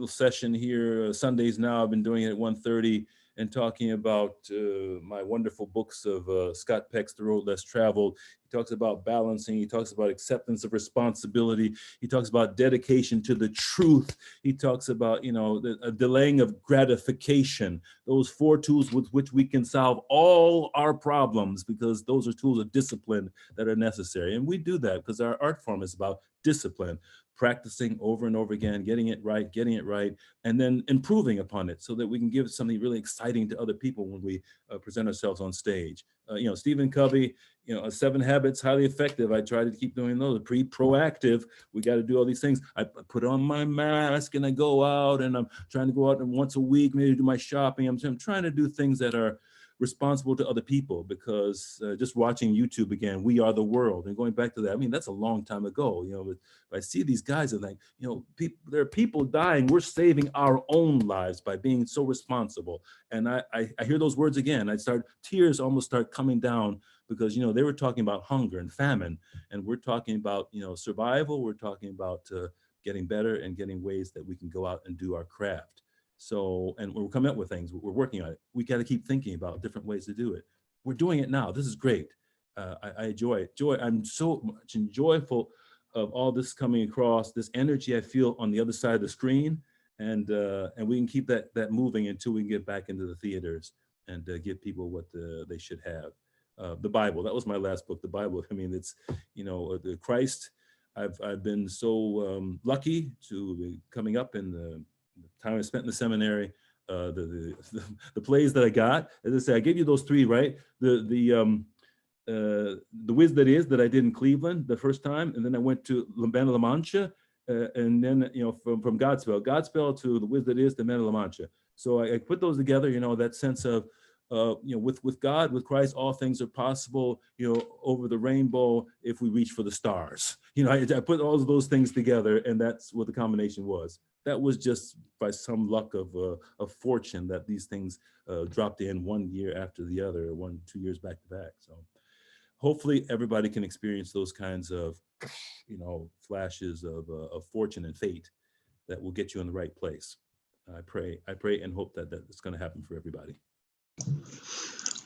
session here Sundays now. I've been doing it at 1:30 and talking about my wonderful books of Scott Peck's The Road Less Traveled. He talks about balancing. He talks about acceptance of responsibility. He talks about dedication to the truth. He talks about, the delaying of gratification. Those 4 tools with which we can solve all our problems, because those are tools of discipline that are necessary. And we do that because our art form is about discipline, practicing over and over again, getting it right, and then improving upon it so that we can give something really exciting to other people when we present ourselves on stage. Stephen Covey, 7 Habits, highly effective. I try to keep doing those. Proactive. We got to do all these things. I put on my mask and I go out, and I'm trying to go out once a week, maybe do my shopping. I'm trying to do things that are responsible to other people, because just watching YouTube again, We Are the World, and going back to that, I mean, that's a long time ago. But I see these guys are like, there are people dying. We're saving our own lives by being so responsible. And I hear those words again. Tears almost start coming down, because they were talking about hunger and famine, and we're talking about survival. We're talking about getting better and getting ways that we can go out and do our craft. So, and we're coming up with things, we're working on it. We got to keep thinking about different ways to do it. We're doing it now. This is great. I enjoy it. I'm so much joyful of all this coming across, this energy I feel on the other side of the screen. And we can keep that moving until we can get back into the theaters and give people what they should have. The Bible, that was my last book, the Bible. I mean, it's, the Christ. I've been so lucky to be coming up in the time I spent in the seminary, the plays that I got. As I say, I gave you those 3, right? The Wiz That Is that I did in Cleveland the first time, and then I went to Man of La Mancha, and then from Godspell to The Wiz That Is to Man of La Mancha. So I put those together. That sense of with God, with Christ, all things are possible. Over the rainbow if we reach for the stars. I put all of those things together, and that's what the combination was. That was just by some luck of fortune that these things dropped in 1 year after the other, 1-2 years back to back. So hopefully everybody can experience those kinds of, flashes of fortune and fate that will get you in the right place. I pray and hope that it's going to happen for everybody.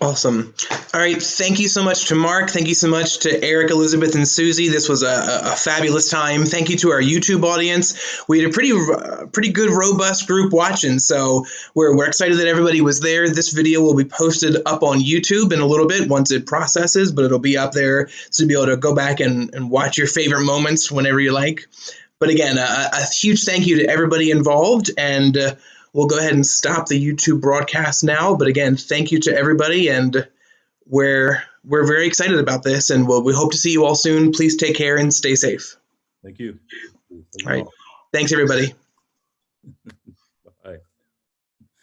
Awesome. All right. Thank you so much to Mark. Thank you so much to Eric, Elizabeth, and Susie. This was a fabulous time. Thank you to our YouTube audience. We had a pretty good, robust group watching, so we're excited that everybody was there. This video will be posted up on YouTube in a little bit once it processes, but it'll be up there, so you'll be able to go back and watch your favorite moments whenever you like. But again, a huge thank you to everybody involved, and we'll go ahead and stop the YouTube broadcast now. But again, thank you to everybody, and we're very excited about this, and we hope to see you all soon. Please take care and stay safe. Thank you. All right. Thanks, everybody.